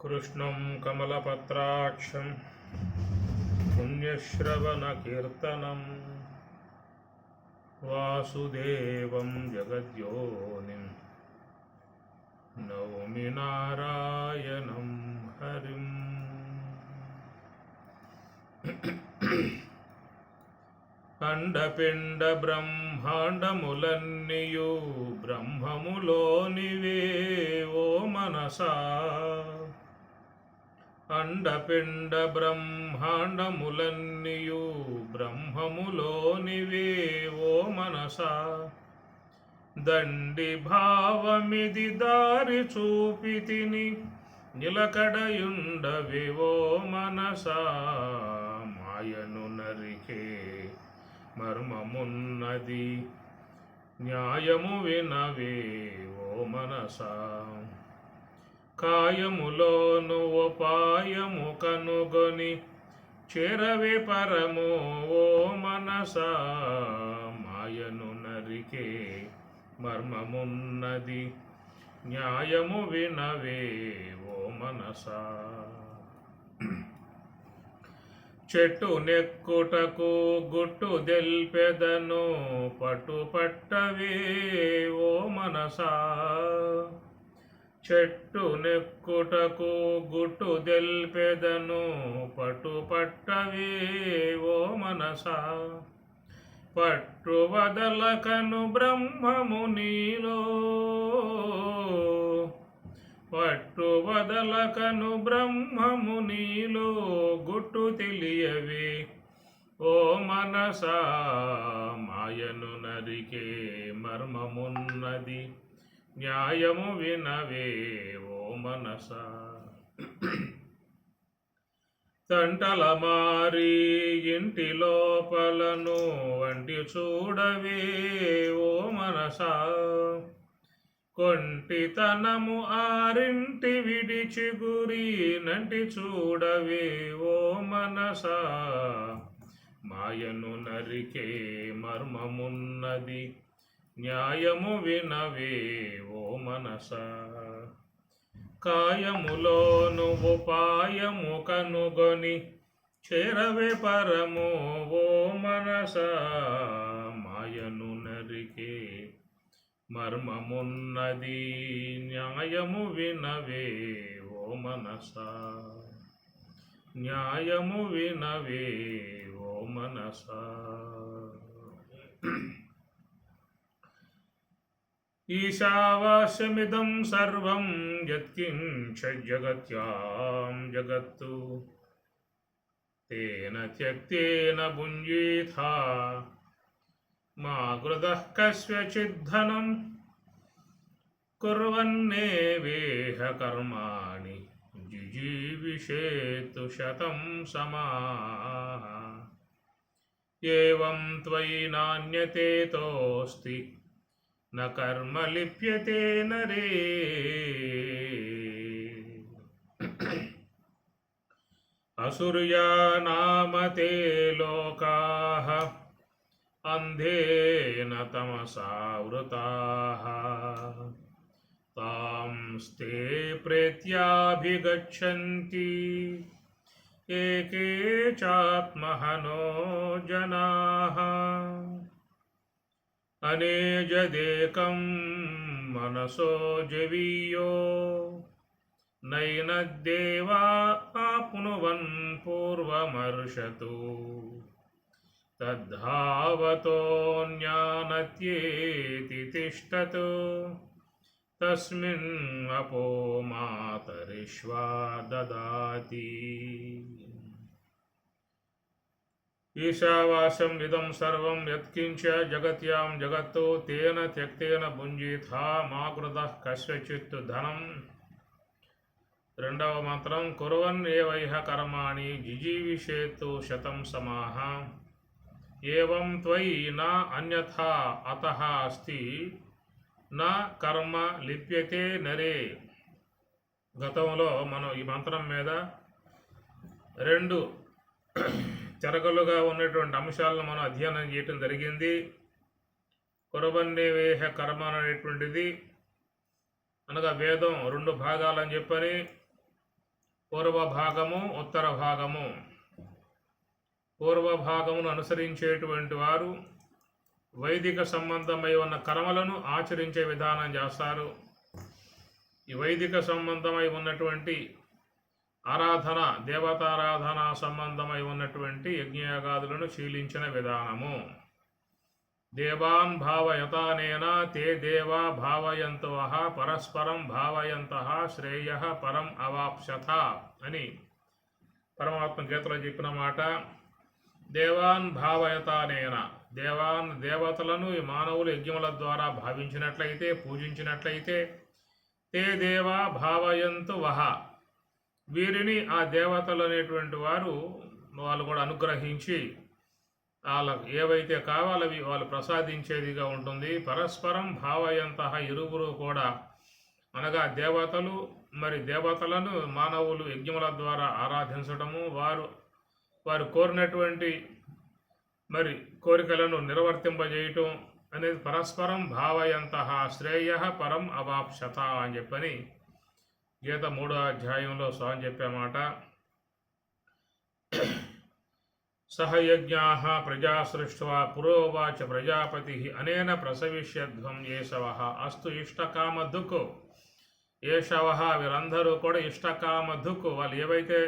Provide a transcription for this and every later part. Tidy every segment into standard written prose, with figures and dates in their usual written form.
कृष्णं कमलपत्राक्षं पुण्यश्रवणकीर्तनं वासुदेवं जगद्योनिं नौमि नारायणं हरिम्। అండపిండ బ్రహ్మాండములన్నీయు బ్రహ్మములోనివే ఓ మనసా. అండపిండ బ్రహ్మాండములన్నీయు బ్రహ్మములోనివే ఓ మనసా. దండి భావమిది దారి చూపితిని నిలకడయుండవే ఓ మనసా. మాయను నరికే మర్మమున్నది న్యాయము వినవే ఓ మనసా. కాయములోను ఉపాయము కనుగొని చేరవే పరము ఓ మనసా. మాయను నరికే మర్మమున్నది న్యాయము వినవే ఓ మనసా. చెట్టు నెక్కుటకు గుట్టు దెల్పెదను పట్టుపట్టవే ఓ మనసా. చెట్టు నెక్కుటకు గుట్టు దెల్పెదను పట్టుపట్టవే ఓ మనసా. పట్టు వదలకను బ్రహ్మము నీలో, పట్టు వదలకను బ్రహ్మము నీలో గుట్టు తెలియవే ఓ మనసా. మాయను నరికే మర్మమున్నది న్యాయము వినవే ఓ మనసా. తంటల మారి ఇంటి లోపలను వంటి చూడవే ఓ మనసా. కొంటితనము ఆరింటి విడిచి గురి నంటి చూడవే ఓ మనసా. మాయను నరికే మర్మమున్నది న్యాయము వినవే ఓ మనసా. కాయములోను ఉపాయము కనుగొని చేరవే పరము ఓ మనసా. మాయను నరికే మర్మమున్నది న్యాయము వినవే ఓ మనసా. న్యాయము వినవే ఓ మనసా. ఈశావాస్యమిదం సర్వం యత్కించ జగత్యాం జగత్తు తేన త్యక్తేన భుంజీథా. మా గృదః కస్యచిద్ధనం కుర్వన్నేవేహ కర్మాణి జిజీవిషేతు శతం సమాః. ఏవం త్వయి నాన్యతేతోస్తి న కర్మ లిప్యతే నరే. అసుర్యా నామ తే లోకాః అంధేన తమసావృతాః. తాంస్తే ప్రేత్యాభిగచ్చంతి ఏకే చాత్మహనో జనాః. అనేజదేకం మనసో జవీయో నైనద్దేవా ఆప్నువన్ పూర్వమర్షతు. తద్ధావతోऽన్యానత్యేతి తిష్టతు తస్మిన్ అపో మాతరిష్వా దదాతి. ఈశావాస్యం ఇదం సర్వం యత్కించ జగత్యాం జగత్తు తేన త్యక్తేన భుంజీథా మా కృతః కస్యచిత్ ధనం. రెండవ మంత్రం కుర్వన్ ఏవైహ కర్మాణి జిజీవిషేతు శతం సమాః. ఏవం త్వయి నా అన్యథా అతః అస్తి నా కర్మ లిప్యతే నరే. గతంలో మనం ఈ మంత్రం మీద రెండు చెరగలుగా ఉన్నటువంటి అంశాలను మనం అధ్యయనం చేయటం జరిగింది. కురబన్నేవేహ కర్మ అనేటువంటిది అనగా వేదం రెండు భాగాలని చెప్పని పూర్వ భాగము, ఉత్తర భాగము. పూర్వ భాగమును అనుసరించేటువంటి వారు వైదిక సంబంధమై ఉన్న కర్మలను ఆచరించే విధానం చేస్తారు. ఈ వైదిక సంబంధమై ఉన్నటువంటి ఆరాధన, దేవతారాధన సంబంధమై ఉన్నటువంటి యజ్ఞయాగాదులను శీలించిన విధానము. దేవాన్ భావయతానేన తే దేవా భావయంతవః పరస్పరం భావయంతః శ్రేయః పరం అవాప్స్యథ అని పరమాత్మ గీతలో చెప్పిన మాట. దేవాన్ భావయతానేన, దేవతలను ఈ మానవులు యజ్ఞముల ద్వారా భావించినట్లయితే, పూజించినట్లయితే, తే దేవా భావయంతు వహ, వీరిని ఆ దేవతలు అనేటువంటి వాళ్ళు కూడా అనుగ్రహించి వాళ్ళకు ఏవైతే కావాలవి వాళ్ళు ప్రసాదించేదిగా ఉంటుంది. పరస్పరం భావయంతః, ఇరువురు కూడా అనగా దేవతలు దేవతలను మానవులు యజ్ఞముల ద్వారా ఆరాధించడము, వారు కోరినటువంటి కోరికలను నిర్వర్తింపజేయటం అనేది పరస్పరం భావయంతః శ్రేయః పరం అవాప్స్యథ అని చెప్పని గీత 3వ అధ్యాయంలో స్వామి చెప్పామాట. సహయజ్ఞాః ప్రజా సృష్ట్వా పురోవాచ ప్రజాపతి అనేన ప్రసవిష్యధ్వం ఏషవః అస్తు ఇష్టకామధుక్. ఏషవః వీరందరూ కూడా ఇష్టకామధుక్, వాళ్ళు ఏవైతే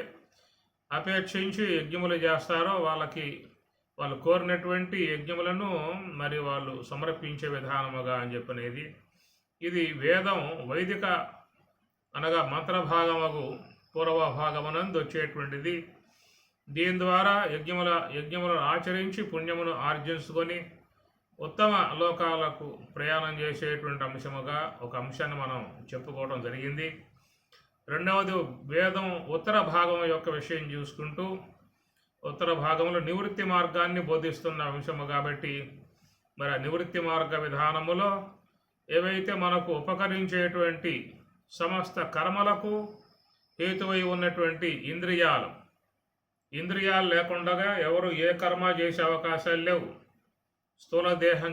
అపేక్షించి యజ్ఞములు చేస్తారో వాళ్ళు కోరినటువంటి యజ్ఞములను వాళ్ళు సమర్పించే విధానముగా అని చెప్పనేది. ఇది వేదం వైదిక అనగా మంత్రభాగముకు పూర్వ భాగమునందు వచ్చేటువంటిది. దీని ద్వారా యజ్ఞములను ఆచరించి పుణ్యమును ఆర్జించుకొని ఉత్తమ లోకాలకు ప్రయాణం చేసేటువంటి అంశముగా ఒక అంశాన్ని మనం చెప్పుకోవడం జరిగింది. రెండవది వేదం ఉత్తర భాగం యొక్క విషయం చూసుకుంటూ ఉత్తర భాగంలో నివృత్తి మార్గాన్ని బోధిస్తున్న అంశము కాబట్టి ఆ నివృత్తి మార్గ విధానములో ఏవైతే మనకు ఉపకరించేటువంటి సమస్త కర్మలకు హేతువై ఉన్నటువంటి ఇంద్రియాలు లేకుండా ఎవరు ఏ కర్మ చేసే అవకాశాలు లేవు. స్థూల దేహం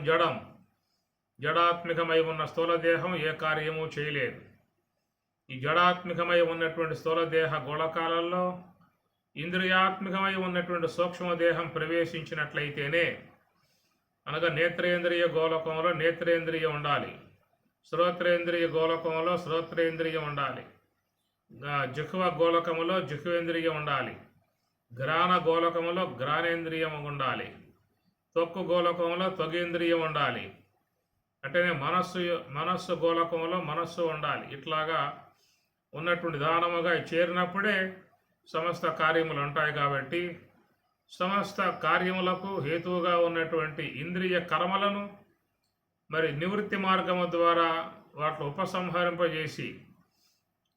జడాత్మికమై ఉన్న స్థూల దేహం ఏ కార్యము చేయలేదు. ఈ జడాత్మికమై ఉన్నటువంటి స్థూలదేహ గోళకాలలో ఇంద్రియాత్మికమై ఉన్నటువంటి సూక్ష్మదేహం ప్రవేశించినట్లయితేనే, అనగా నేత్రేంద్రియ గోళకంలో నేత్రేంద్రియం ఉండాలి, శ్రోత్రేంద్రియ గోళకంలో శ్రోత్రేంద్రియం ఉండాలి, జిహ్వ గోళకములో జిహ్వేంద్రియం ఉండాలి, ఘ్రాణ గోళకములో ఘ్రాణేంద్రియం ఉండాలి, త్వక్కు గోళకంలో త్వగేంద్రియం ఉండాలి. అట్టనే మనస్సు గోళకంలో మనస్సు ఉండాలి. ఇట్లాగా ఉన్నటువంటి విధానముగా చేరినప్పుడే సమస్త కార్యములు ఉంటాయి. కాబట్టి సమస్త కార్యములకు హేతువుగా ఉన్నటువంటి ఇంద్రియ కర్మలను నివృత్తి మార్గము ద్వారా వాటిని ఉపసంహరింపజేసి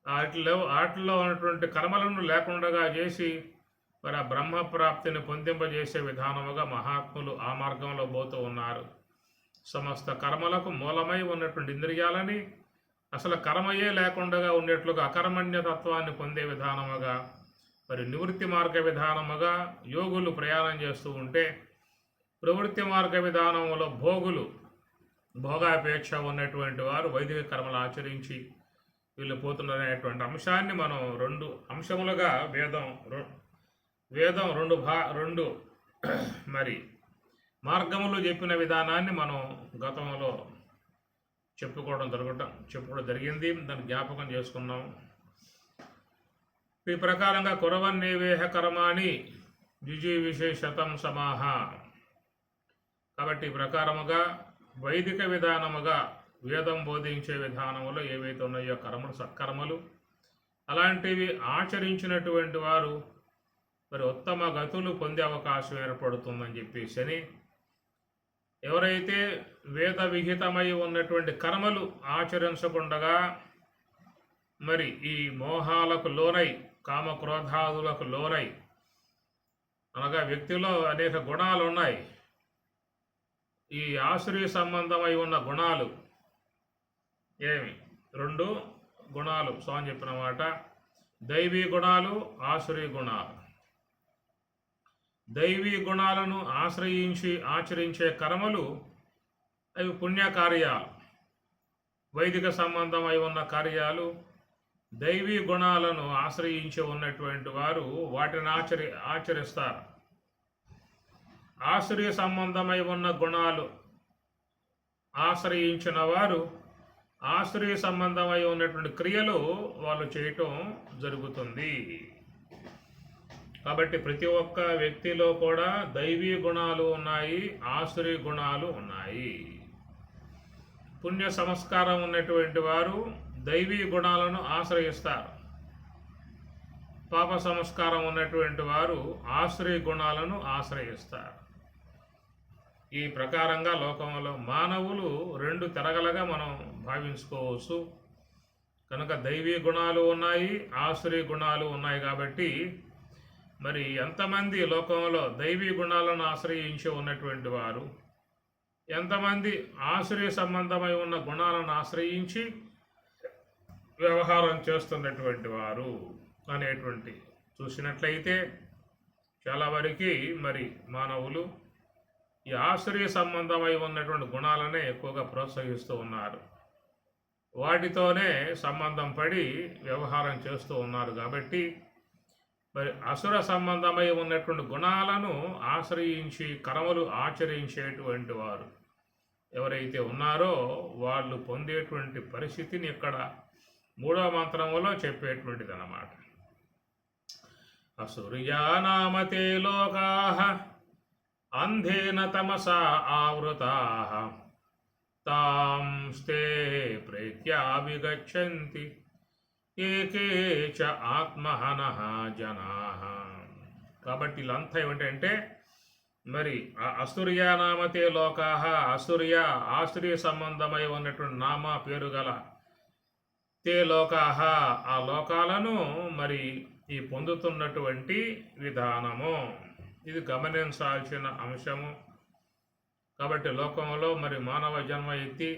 వాటిలో ఉన్నటువంటి కర్మలను లేకుండా చేసి ఆ బ్రహ్మప్రాప్తిని పొందింపజేసే విధానముగా మహాత్ములు ఆ మార్గంలో పోతూ ఉన్నారు. సమస్త కర్మలకు మూలమై ఉన్నటువంటి ఇంద్రియాలని అసలు కర్మయే లేకుండా ఉండేట్లుగా అకర్మణ్యతత్వాన్ని పొందే విధానముగా నివృత్తి మార్గ విధానముగా యోగులు ప్రయాణం చేస్తూ ఉంటే, ప్రవృత్తి మార్గ విధానంలో భోగాపేక్ష ఉన్నటువంటి వారు వైదిక కర్మలు ఆచరించి వీళ్ళు పోతున్నారనేటువంటి అంశాన్ని మనం 2 అంశములుగా వేదం రెండు మార్గములు చెప్పిన విధానాన్ని మనం గతంలో చెప్పుకోవడం జరిగింది. దాన్ని జ్ఞాపకం చేసుకున్నాం. ఈ ప్రకారంగా కురవన్నేవేహ కర్మాణి జిజీవిషేషతం సమాహ. కాబట్టి ఈ ప్రకారముగా వైదిక విధానముగా వేదం బోధించే విధానములో ఏవైతే ఉన్నాయో సత్కర్మలు అలాంటివి ఆచరించినటువంటి వారు ఉత్తమ గతులు పొందే అవకాశం ఏర్పడుతుందని చెప్పేసి, ఎవరైతే వేద విహితమై ఉన్నటువంటి కర్మలు ఆచరించకుండా ఈ మోహాలకు లోనై, కామక్రోధాదులకు లోనై, అనగా వ్యక్తిలో అనేక గుణాలు ఉన్నాయి. ఈ ఆసురీ సంబంధమై ఉన్న గుణాలు 2 గుణాలు స్వామి చెప్పిన మాట. దైవీ గుణాలు, ఆసురీ గుణాలు. దైవీ గుణాలను ఆశ్రయించి ఆచరించే కర్మలు అవి పుణ్యకార్యాలు. వైదిక సంబంధమై ఉన్న కార్యాలు దైవీ గుణాలను ఆశ్రయించి ఉన్నటువంటి వారు వాటిని ఆచరిస్తారు. ఆశ్రయ సంబంధమై ఉన్న గుణాలు ఆశ్రయించిన వారు ఆశ్రయ సంబంధమై ఉన్నటువంటి క్రియలు వాళ్ళు చేయటం జరుగుతుంది. కాబట్టి ప్రతి ఒక్క వ్యక్తిలో కూడా దైవీ గుణాలు ఉన్నాయి, ఆశ్రయ గుణాలు ఉన్నాయి. పుణ్య సంస్కారం ఉన్నటువంటి వారు దైవీ గుణాలను ఆశ్రయిస్తారు. పాప సంస్కారం ఉన్నటువంటి వారు ఆశ్రయ గుణాలను ఆశ్రయిస్తారు. ఈ ప్రకారంగా లోకంలో మానవులు రెండు తెరగలగా మనం భావించుకోవచ్చు. కనుక దైవీ గుణాలు ఉన్నాయి, ఆశ్రయ గుణాలు ఉన్నాయి. కాబట్టి మరి ఎంతమంది లోకంలో దైవీ గుణాలను ఆశ్రయించి ఉన్నటువంటి వారు, ఎంతమంది ఆశ్రయ సంబంధమై ఉన్న గుణాలను ఆశ్రయించి వ్యవహారం చేస్తున్నటువంటి వారు అనేటువంటి చూసినట్లయితే చాలా వరకు మరి మానవులు ఈ ఆశ్రయ సంబంధమై ఉన్నటువంటి గుణాలనే ఎక్కువగా ప్రోత్సహిస్తూ ఉన్నారు. వాటితోనే సంబంధం పడి వ్యవహారం చేస్తూ ఉన్నారు. కాబట్టి మరి అసుర సంబంధమై ఉన్నటువంటి గుణాలను ఆశ్రయించి కర్మలు ఆచరించేటువంటి వారు ఎవరైతే ఉన్నారో వాళ్ళు పొందేటువంటి పరిస్థితిని ఇక్కడ 3వ మంత్రములో చెప్పేటువంటిది అన్నమాట. అసుర్యానామతే లోకాః అంధేన తమసా ఆవృతాః తాంస్తే ప్రేత్యాభిగచ్చంతి ఏకే చ ఆత్మహనః జనాః. కాబట్టి వీళ్ళంతా ఏమిటంటే మరి అసుర్యానామతే లోకాః, ఆశ్రయ సంబంధమై ఉన్నటువంటి నామ పేరు గల తే లోకాః, ఆ లోకాలను మరి ఈ పొందుతున్నటువంటి విధానము ఇది గమనించాల్సిన అంశము. కాబట్టి లోకంలో మరి మానవ జన్మ ఎత్తి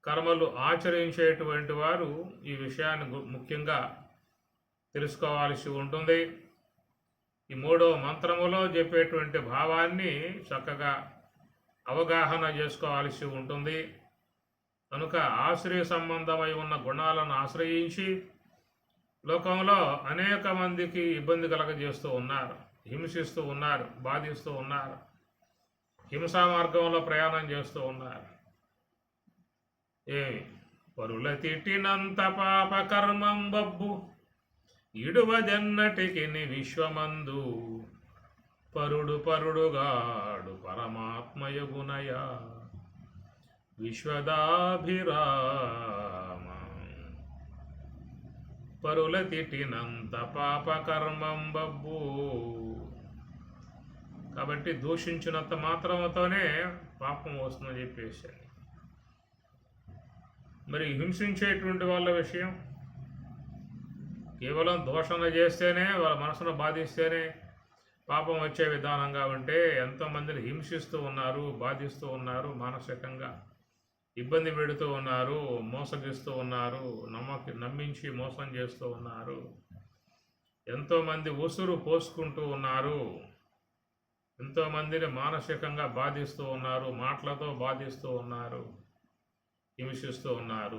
కర్మలు ఆచరించేటువంటి వారు ఈ విషయాన్ని ముఖ్యంగా తెలుసుకోవాల్సి ఉంటుంది. ఈ 3వ మంత్రములో చెప్పేటువంటి భావాన్ని చక్కగా అవగాహన చేసుకోవాల్సి ఉంటుంది. కనుక ఆశ్రయ సంబంధమై ఉన్న గుణాలను ఆశ్రయించి లోకంలో అనేక మందికి ఇబ్బంది కలగజేస్తూ ఉన్నారు, హింసిస్తూ ఉన్నారు, బాధిస్తూ ఉన్నారు, హింసా మార్గంలో ప్రయాణం చేస్తూ ఉన్నారు. ఏమి పరుల తిట్టినంత పాప కర్మం బబ్బు ఇడువదెన్నటికి విశ్వమందు పరుడుగాడు పరమాత్మయగునయ విశ్వదాభిరామ. పరుల తిట్టినంత పాప కర్మం బబ్బు. కాబట్టి దూషించినంత మాత్రంతోనే పాపం వస్తుందని చెప్పేసి మరి హింసించేటువంటి వాళ్ళ విషయం కేవలం దోషణ చేస్తేనే వాళ్ళ మనసును బాధిస్తేనే పాపం వచ్చే విధానంగా ఉంటే ఎంతోమందిని హింసిస్తూ ఉన్నారు, బాధిస్తూ ఉన్నారు, మానసికంగా ఇబ్బంది పెడుతూ ఉన్నారు, మోసగిస్తూ ఉన్నారు, నమ్మించి మోసం చేస్తూ ఉన్నారు, ఎంతోమంది ఉసురు పోసుకుంటూ ఉన్నారు, ఎంతోమందిని మానసికంగా బాధిస్తూ ఉన్నారు, మాటలతో బాధిస్తూ ఉన్నారు, హింసిస్తూ ఉన్నారు.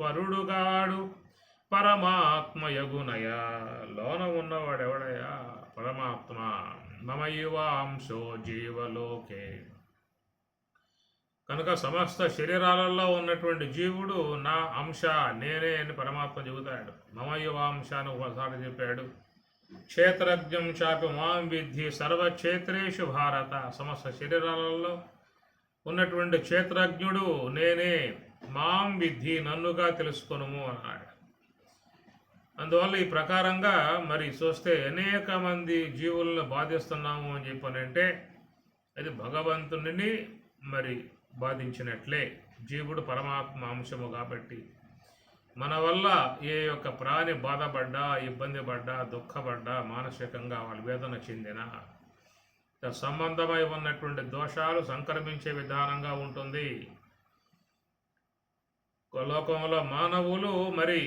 పరుడుగాడు పరమాత్మయగునయ. లోన ఉన్నవాడెవడయా? పరమాత్మ. మమయువాంశో జీవలోకే. కనుక సమస్త శరీరాలలో ఉన్నటువంటి జీవుడు నా అంశ, నేనే అని పరమాత్మ చెబుతాడు. మమయువాంశ అని ఒకసారి చెప్పాడు. క్షేత్రజ్ఞం చాపి మాం విద్ధి సర్వక్షేత్రేషు భారత. సమస్త శరీరాలలో ఉన్నటువంటి క్షేత్రజ్ఞుడు నేనే, మాం విద్ధి నన్నుగా తెలుసుకొనుము అన్నాడు. అందువల్ల ఈ ప్రకారంగా మరి చూస్తే అనేక మంది జీవులను బాధిస్తున్నాము అని చెప్పనంటే అది భగవంతుని మరి బాధించినట్లే. జీవుడు పరమాత్మ అంశము కాబట్టి మన వల్ల ఏ యొక్క ప్రాణి బాధపడ్డా, ఇబ్బంది పడ్డా, దుఃఖపడ్డా, మానసికంగా వాళ్ళు వేదన చెందిన సంబంధమై ఉన్నటువంటి దోషాలు సంక్రమించే విధానంగా ఉంటుంది. లోకంలో మానవులు మరి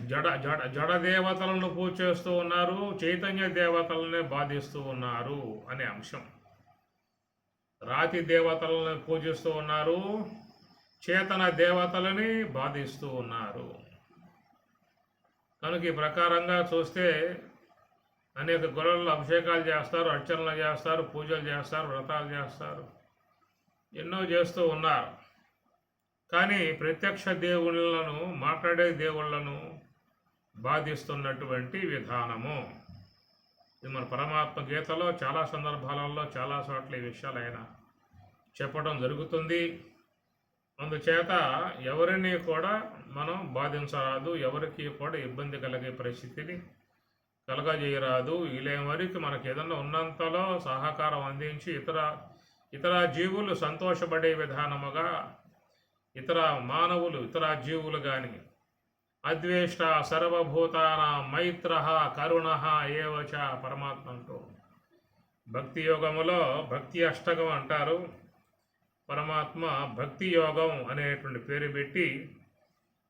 జడ దేవతలను పూజ చేస్తూ ఉన్నారు, చైతన్య దేవతలనే బాధిస్తూ ఉన్నారు అనే అంశం. రాతి దేవతలను పూజిస్తూ ఉన్నారు, చేతన దేవతలని బాధిస్తూ ఉన్నారు. కనుక ఈ ప్రకారంగా చూస్తే అనేక గుళ్ళల్లో అభిషేకాలు చేస్తారు, అర్చనలు చేస్తారు, పూజలు చేస్తారు, వ్రతాలు చేస్తారు, ఎన్నో చేస్తూ ఉన్నారు. కానీ ప్రత్యక్ష దేవుళ్ళను, మాట్లాడే దేవుళ్ళను బాధిస్తున్నటువంటి విధానము ఇది మన పరమాత్మ గీతలో చాలా సందర్భాలలో చాలా చోట్ల ఈ విషయాలు ఆయన చెప్పడం జరుగుతుంది. అందుచేత ఎవరిని కూడా మనం బాధించరాదు, ఎవరికి కూడా ఇబ్బంది కలిగే పరిస్థితిని కలగజేయరాదు. వీలైన వరకు మనకు ఏదన్నా ఉన్నంతలో సహకారం అందించి ఇతర జీవులు సంతోషపడే విధానముగా ఇతర మానవులు, ఇతర జీవులు కానీ అద్వేష్ట సర్వభూతాన మైత్ర కరుణ ఏవచ పరమాత్మ అంటూ భక్తి యోగములో భక్తి అష్టకం అంటారు. పరమాత్మ భక్తి యోగం అనేటువంటి పేరు పెట్టి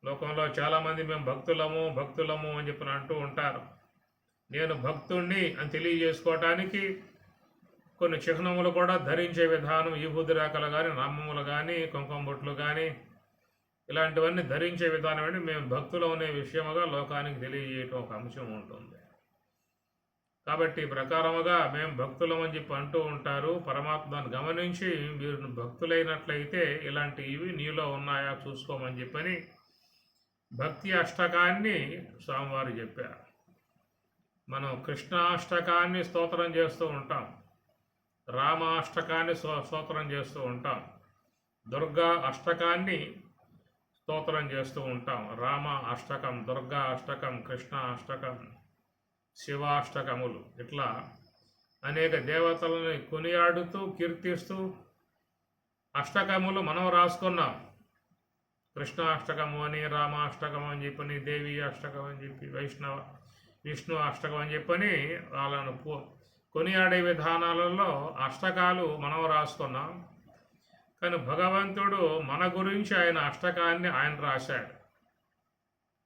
లోకంలో చాలామంది మేము భక్తులము అని చెప్పి అంటూ ఉంటారు. నేను భక్తుణ్ణి అని తెలియజేసుకోవటానికి కొన్ని చిహ్నములు కూడా ధరించే విధానం, విభూతి రేఖలు కానీ, నామములు కానీ, కుంకుమ బొట్లు కానీ ఇలాంటివన్నీ ధరించే విధానం అంటే మేము భక్తులు అనే విషయముగా లోకానికి తెలియజేయటం ఒక అంశం ఉంటుంది. కాబట్టి ప్రకారముగా మేము భక్తులమని చెప్పి అంటూ ఉంటారు. పరమాత్మను గమనించి మీరు భక్తులైనట్లయితే ఇలాంటివి నీలో ఉన్నాయా చూసుకోమని చెప్పని భక్తి అష్టకాన్ని స్వామివారు చెప్పారు. మనం కృష్ణాష్టకాన్ని స్తోత్రం చేస్తూ ఉంటాం, రామాష్టకాన్ని స్తోత్రం చేస్తూ ఉంటాం, దుర్గా అష్టకాన్ని స్తోత్రం చేస్తూ ఉంటాం. రామ అష్టకం, దుర్గా అష్టకం, కృష్ణ అష్టకం, శివాష్టకములు ఇట్లా అనేక దేవతలని కొనియాడుతూ కీర్తిస్తూ అష్టకములు మనం రాసుకున్నాం. కృష్ణాష్టకము అని, రామాష్టకం అని చెప్పని, దేవి అష్టకం అని చెప్పి, విష్ణు అష్టకం అని చెప్పని వాళ్ళను కొనియాడే విధానాలలో అష్టకాలు మనం రాసుకున్నాం. కానీ భగవంతుడు మన గురించి ఆయన అష్టకాన్ని ఆయన రాశాడు.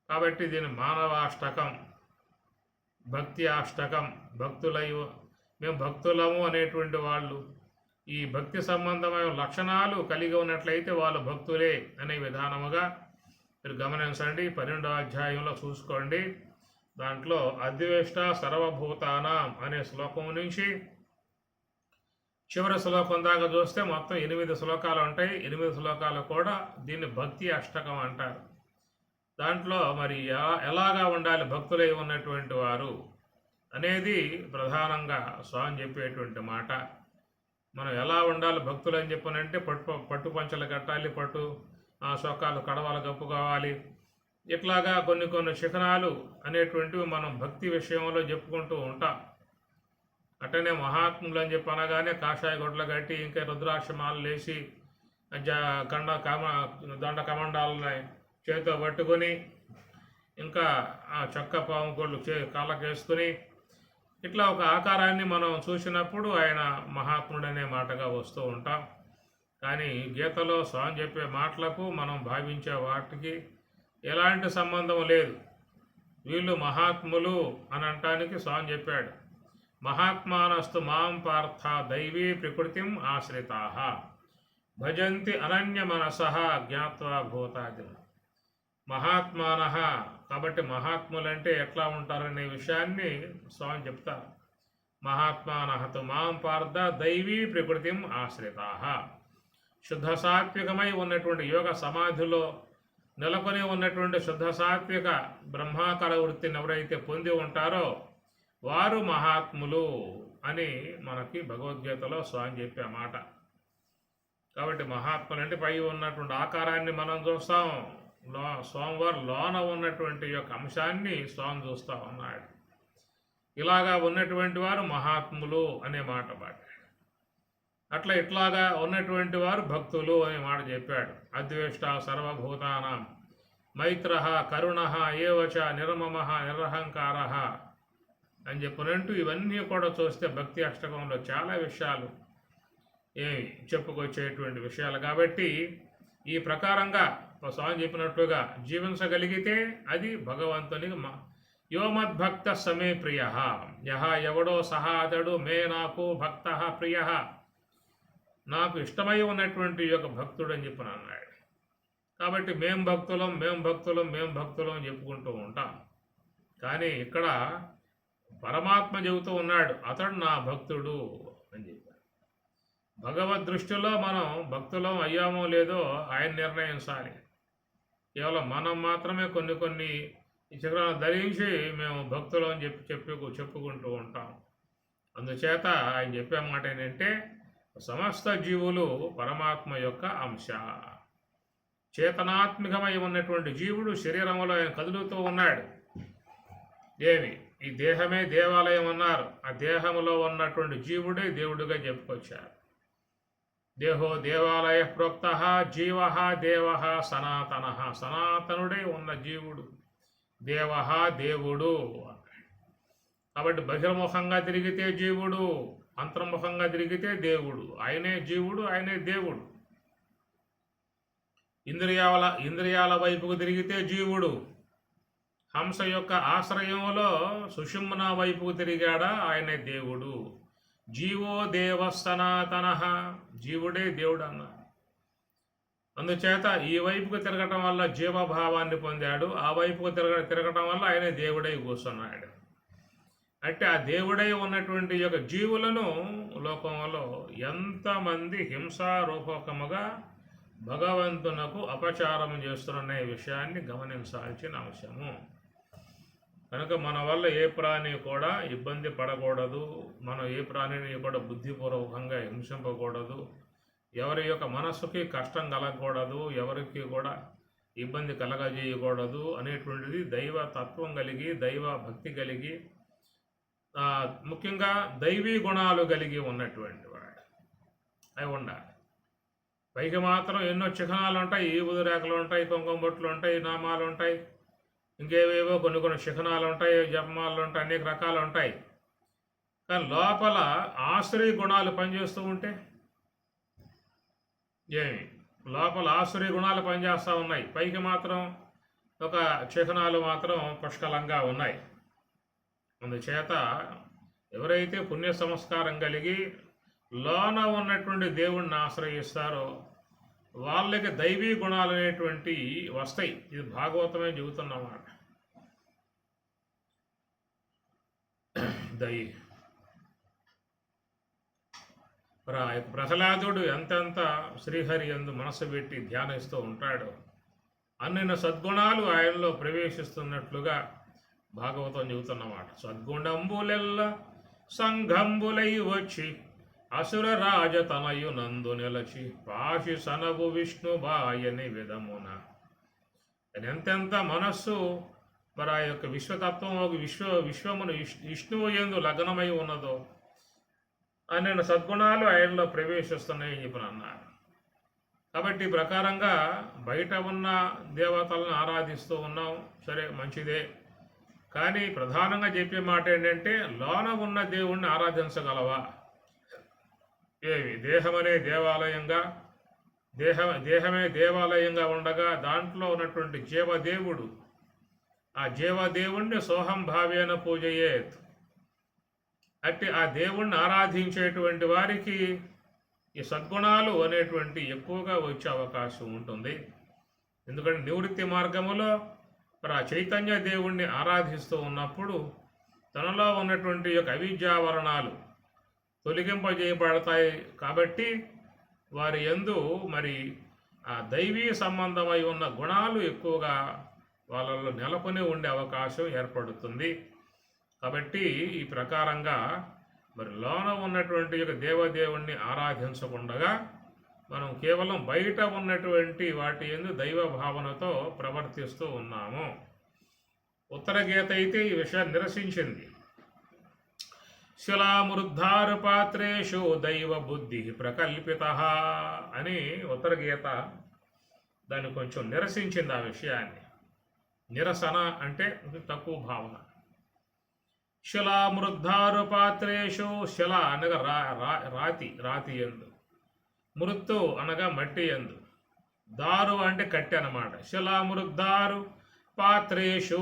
కాబట్టి దీని మానవాష్టకం, భక్తి అష్టకం. మేము భక్తులము అనేటువంటి వాళ్ళు ఈ భక్తి సంబంధమైన లక్షణాలు కలిగి ఉన్నట్లయితే వాళ్ళు భక్తులే అనే విధానముగా మీరు గమనించండి. 12వ అధ్యాయంలో చూసుకోండి. దాంట్లో అద్వేష్ట సర్వభూతానాం అనే శ్లోకం నుంచి చివరి శ్లోకం దాకా చూస్తే మొత్తం 8 శ్లోకాలు ఉంటాయి. 8 శ్లోకాలు కూడా దీన్ని భక్తి అష్టకం అంటారు. దాంట్లో మరి ఎలాగా ఉండాలి భక్తులై ఉన్నటువంటి వారు అనేది ప్రధానంగా స్వామి చెప్పేటువంటి మాట. మనం ఎలా ఉండాలి భక్తులు అని చెప్పనంటే పట్టు పంచలు కట్టాలి, పట్టు సొక్కాలు కడవలు కప్పుకోవాలి, ఇట్లాగా కొన్ని శిఖరాలు అనేటువంటివి మనం భక్తి విషయంలో చెప్పుకుంటూ ఉంటాం. అట్టనే మహాత్ములు అని చెప్పి అనగానే కాషాయ గొడ్లు కట్టి ఇంకా రుద్రాక్షమాలు లేచి దండ కమండాలని చేతితో పట్టుకొని ఇంకా చక్క పాము గొడ్లు కాళ్ళకేసుకుని ఇట్లా ఒక ఆకారాన్ని మనం చూసినప్పుడు ఆయన మహాత్ముడనే మాటగా వస్తూ ఉంటాం. కానీ గీతలో స్వామి చెప్పే మాటలకు మనం భావించే వాటికి ఎలాంటి సంబంధం లేదు. వీళ్ళు మహాత్ములు అని అనటానికి స్వామి చెప్పాడు, మహాత్మానస్తు మాం పార్థ దైవీ ప్రకృతిం ఆశ్రితాః భజంతి అనన్య మనసః జ్ఞాత్వా భూతాది. మహాత్మానః కాబట్టి మహాత్ములంటే ఎట్లా ఉంటారనే విషయాన్ని స్వామి చెప్తారు. మహాత్మానః మాం పార్థ దైవీ ప్రకృతిం ఆశ్రితాః శుద్ధ సాత్వికమై ఉన్నటువంటి యోగ సమాధిలో నెలకొని ఉన్నటువంటి శుద్ధ సాత్విక బ్రహ్మాకార వృత్తిని ఎవరైతే పొంది ఉంటారో వారు మహాత్ములు అని మనకి భగవద్గీతలో స్వామి చెప్పే మాట. కాబట్టి మహాత్ములు అంటే పై ఉన్నటువంటి ఆకారాన్ని మనం చూస్తాం, స్వామివారు లోన ఉన్నటువంటి యొక్క అంశాన్ని స్వామి చూస్తూ ఉన్నాడు. ఇలాగా ఉన్నటువంటి వారు మహాత్ములు అనే మాట పాడాడు. ఇట్లాగా ఉన్నటువంటి వారు భక్తులు అనే మాట చెప్పాడు. అద్వేష్ట సర్వభూతానాం మైత్ర కరుణ ఏవచ నిర్మమ నిరహంకార అని చెప్పినట్టు ఇవన్నీ కూడా చూస్తే భక్తి అష్టకంలో చాలా విషయాలు చెప్పుకొచ్చేటువంటి విషయాలు. కాబట్టి ఈ ప్రకారంగా స్వామి చెప్పినట్లుగా జీవించగలిగితే అది భగవంతునికి యోమద్భక్త సమే ప్రియ యహ ఎవడో సహా అతడు మే నాకు భక్త ప్రియ నాకు ఇష్టమై ఉన్నటువంటి యొక్క భక్తుడు అని చెప్పిన అన్నాడు. కాబట్టి మేం భక్తులం అని చెప్పుకుంటూ ఉంటాం. కానీ ఇక్కడ పరమాత్మ చెబుతూ ఉన్నాడు, అతడు నా భక్తుడు అని చెప్పాడు. భగవద్ దృష్టిలో మనం భక్తులం అయ్యామో లేదో ఆయన నిర్ణయించాలి. కేవలం మనం మాత్రమే కొన్ని ఈ శిఖరాలను ధరించి మేము భక్తులం అని చెప్పుకుంటూ ఉంటాం. అందుచేత ఆయన చెప్పే మాట ఏంటంటే, సమస్త జీవులు పరమాత్మ యొక్క అంశ. చేతనాత్మికమై ఉన్నటువంటి జీవుడు శరీరంలో ఆయన కదులుతూ ఉన్నాడు. ఈ దేహమే దేవాలయం అన్నారు. ఆ దేహంలో ఉన్నటువంటి జీవుడే దేవుడిగా చెప్పుకొచ్చారు. దేహో దేవాలయ ప్రోక్త జీవ దేవ సనాతన. సనాతనుడే ఉన్న జీవుడు దేవ దేవుడు. కాబట్టి బహిర్ముఖంగా తిరిగితే జీవుడు, అంతర్ముఖంగా తిరిగితే దేవుడు. ఆయనే జీవుడు, ఆయనే దేవుడు. ఇంద్రియాల వైపుకు తిరిగితే జీవుడు. హంస యొక్క ఆశ్రయంలో సుషుమ్న వైపుకు తిరిగాడా ఆయనే దేవుడు. జీవో దేవ సనాతన. జీవుడే దేవుడు అన్నారు. అందుచేత ఈ వైపుకు తిరగటం వల్ల జీవభావాన్ని పొందాడు, ఆ వైపుకు తిరగటం వల్ల ఆయన దేవుడై కూర్చున్నాడు. అంటే ఆ దేవుడై ఉన్నటువంటి యొక్క జీవులను లోకంలో ఎంతమంది హింసారూపకముగా భగవంతునకు అపచారం చేస్తున్న విషయాన్ని గమనించాల్సిన అవసరము. కనుక మన వల్ల ఏ ప్రాణి కూడా ఇబ్బంది పడకూడదు, మనం ఏ ప్రాణిని కూడా బుద్ధిపూర్వకంగా హింసింపకూడదు, ఎవరి యొక్క మనస్సుకి కష్టం కలగకూడదు, ఎవరికి కూడా ఇబ్బంది కలగజేయకూడదు అనేటువంటిది దైవ తత్వం కలిగి, దైవ భక్తి కలిగి, ముఖ్యంగా దైవీ గుణాలు కలిగి ఉన్నటువంటి వాడు అవి ఉండాలి. పైకి మాత్రం ఎన్నో చిహ్నాలు ఉంటాయి, ఈ ఉదురేఖలు ఉంటాయి, కుంకుమ బొట్లు ఉంటాయి, నామాలు ఉంటాయి, ఇంకేవేవో కొన్ని చిహ్నాలు ఉంటాయి, జపమాలు ఉంటాయి, అనేక రకాలు ఉంటాయి. కానీ లోపల ఆశ్రయ గుణాలు పనిచేస్తూ ఉంటే లోపల ఆశ్రయ గుణాలు పనిచేస్తూ ఉన్నాయి, పైకి మాత్రం ఒక చిహ్నాలు మాత్రం పుష్కలంగా ఉన్నాయి. అందుచేత ఎవరైతే పుణ్య సంస్కారం కలిగి లోన ఉన్నటువంటి దేవుణ్ణి ఆశ్రయిస్తారో వాళ్ళకి దైవీ గుణాలు అనేటువంటి వస్తాయి. ఇది భాగవతమే చెబుతున్నమాట. ప్రహ్లాదుడు ఎంతెంత శ్రీహరి యందు మనసు పెట్టి ధ్యానిస్తూ ఉంటాడో అన్ని సద్గుణాలు ఆయనలో ప్రవేశిస్తున్నట్లుగా భాగవతం చెబుతున్నమాట. సద్గుణంబులెల్ల సంఘంబులై వచ్చి అసుర రాజతనయు నందు నిలచి పాశి సనవు విష్ణుబాయని విధమున. ఎంతెంత మనస్సు మరి ఆ యొక్క విశ్వతత్వం విశ్వమును విష్ణువు యందు లగ్నమై ఉన్నదో అన్ని సద్గుణాలు ఆయనలో ప్రవేశిస్తున్నాయని చెప్పి అన్నారు. కాబట్టి ఈ ప్రకారంగా బయట ఉన్న దేవతలను ఆరాధిస్తూ ఉన్నాం, సరే మంచిదే. కానీ ప్రధానంగా చెప్పే మాట ఏంటంటే, లోన ఉన్న దేవుణ్ణి ఆరాధించగలవా? దేహమనే దేవాలయంగా, దేహమే దేవాలయంగా ఉండగా దాంట్లో ఉన్నటువంటి జీవదేవుడు, ఆ జీవదేవుణ్ణి సోహం భావేన పూజయేత్. అట్టి ఆ దేవుణ్ణి ఆరాధించేటువంటి వారికి ఈ సద్గుణాలు అనేటువంటి ఎక్కువగా వచ్చే అవకాశం ఉంటుంది. ఎందుకంటే నివృత్తి మార్గములో ఆ చైతన్య దేవుణ్ణి ఆరాధిస్తూ ఉన్నప్పుడు తనలో ఉన్నటువంటి యొక్క అవిద్యావరణాలు తొలగింపజేయబడతాయి. కాబట్టి వారి యందు మరి ఆ దైవీ సంబంధమై ఉన్న గుణాలు ఎక్కువగా వాళ్ళలో నెలకొని ఉండే అవకాశం ఏర్పడుతుంది. కాబట్టి ఈ ప్రకారంగా మరి లోన ఉన్నటువంటి యొక్క దేవదేవుణ్ణి ఆరాధించకుండా మనం కేవలం బయట ఉన్నటువంటి వాటి యందు దైవ భావనతో ప్రవర్తిస్తూ ఉన్నాము. ఉత్తర గీత అయితే ఈ విషయాన్ని నిరసించింది. శిలామృద్ధారు పాత్రేషు దైవ బుద్ధి ప్రకల్పిత అని ఉత్తర గీత దాన్ని కొంచెం నిరసించింది. ఆ విషయాన్ని నిరసన అంటే తక్కువ భావన. శిలామృద్ధారు పాత్రేషు, శిల అనగా రాతి యందు, మృత్తు అనగా మట్టి యందు, దారు అంటే కట్టె అన్నమాట. శిలామృద్దారు పాత్రేషు,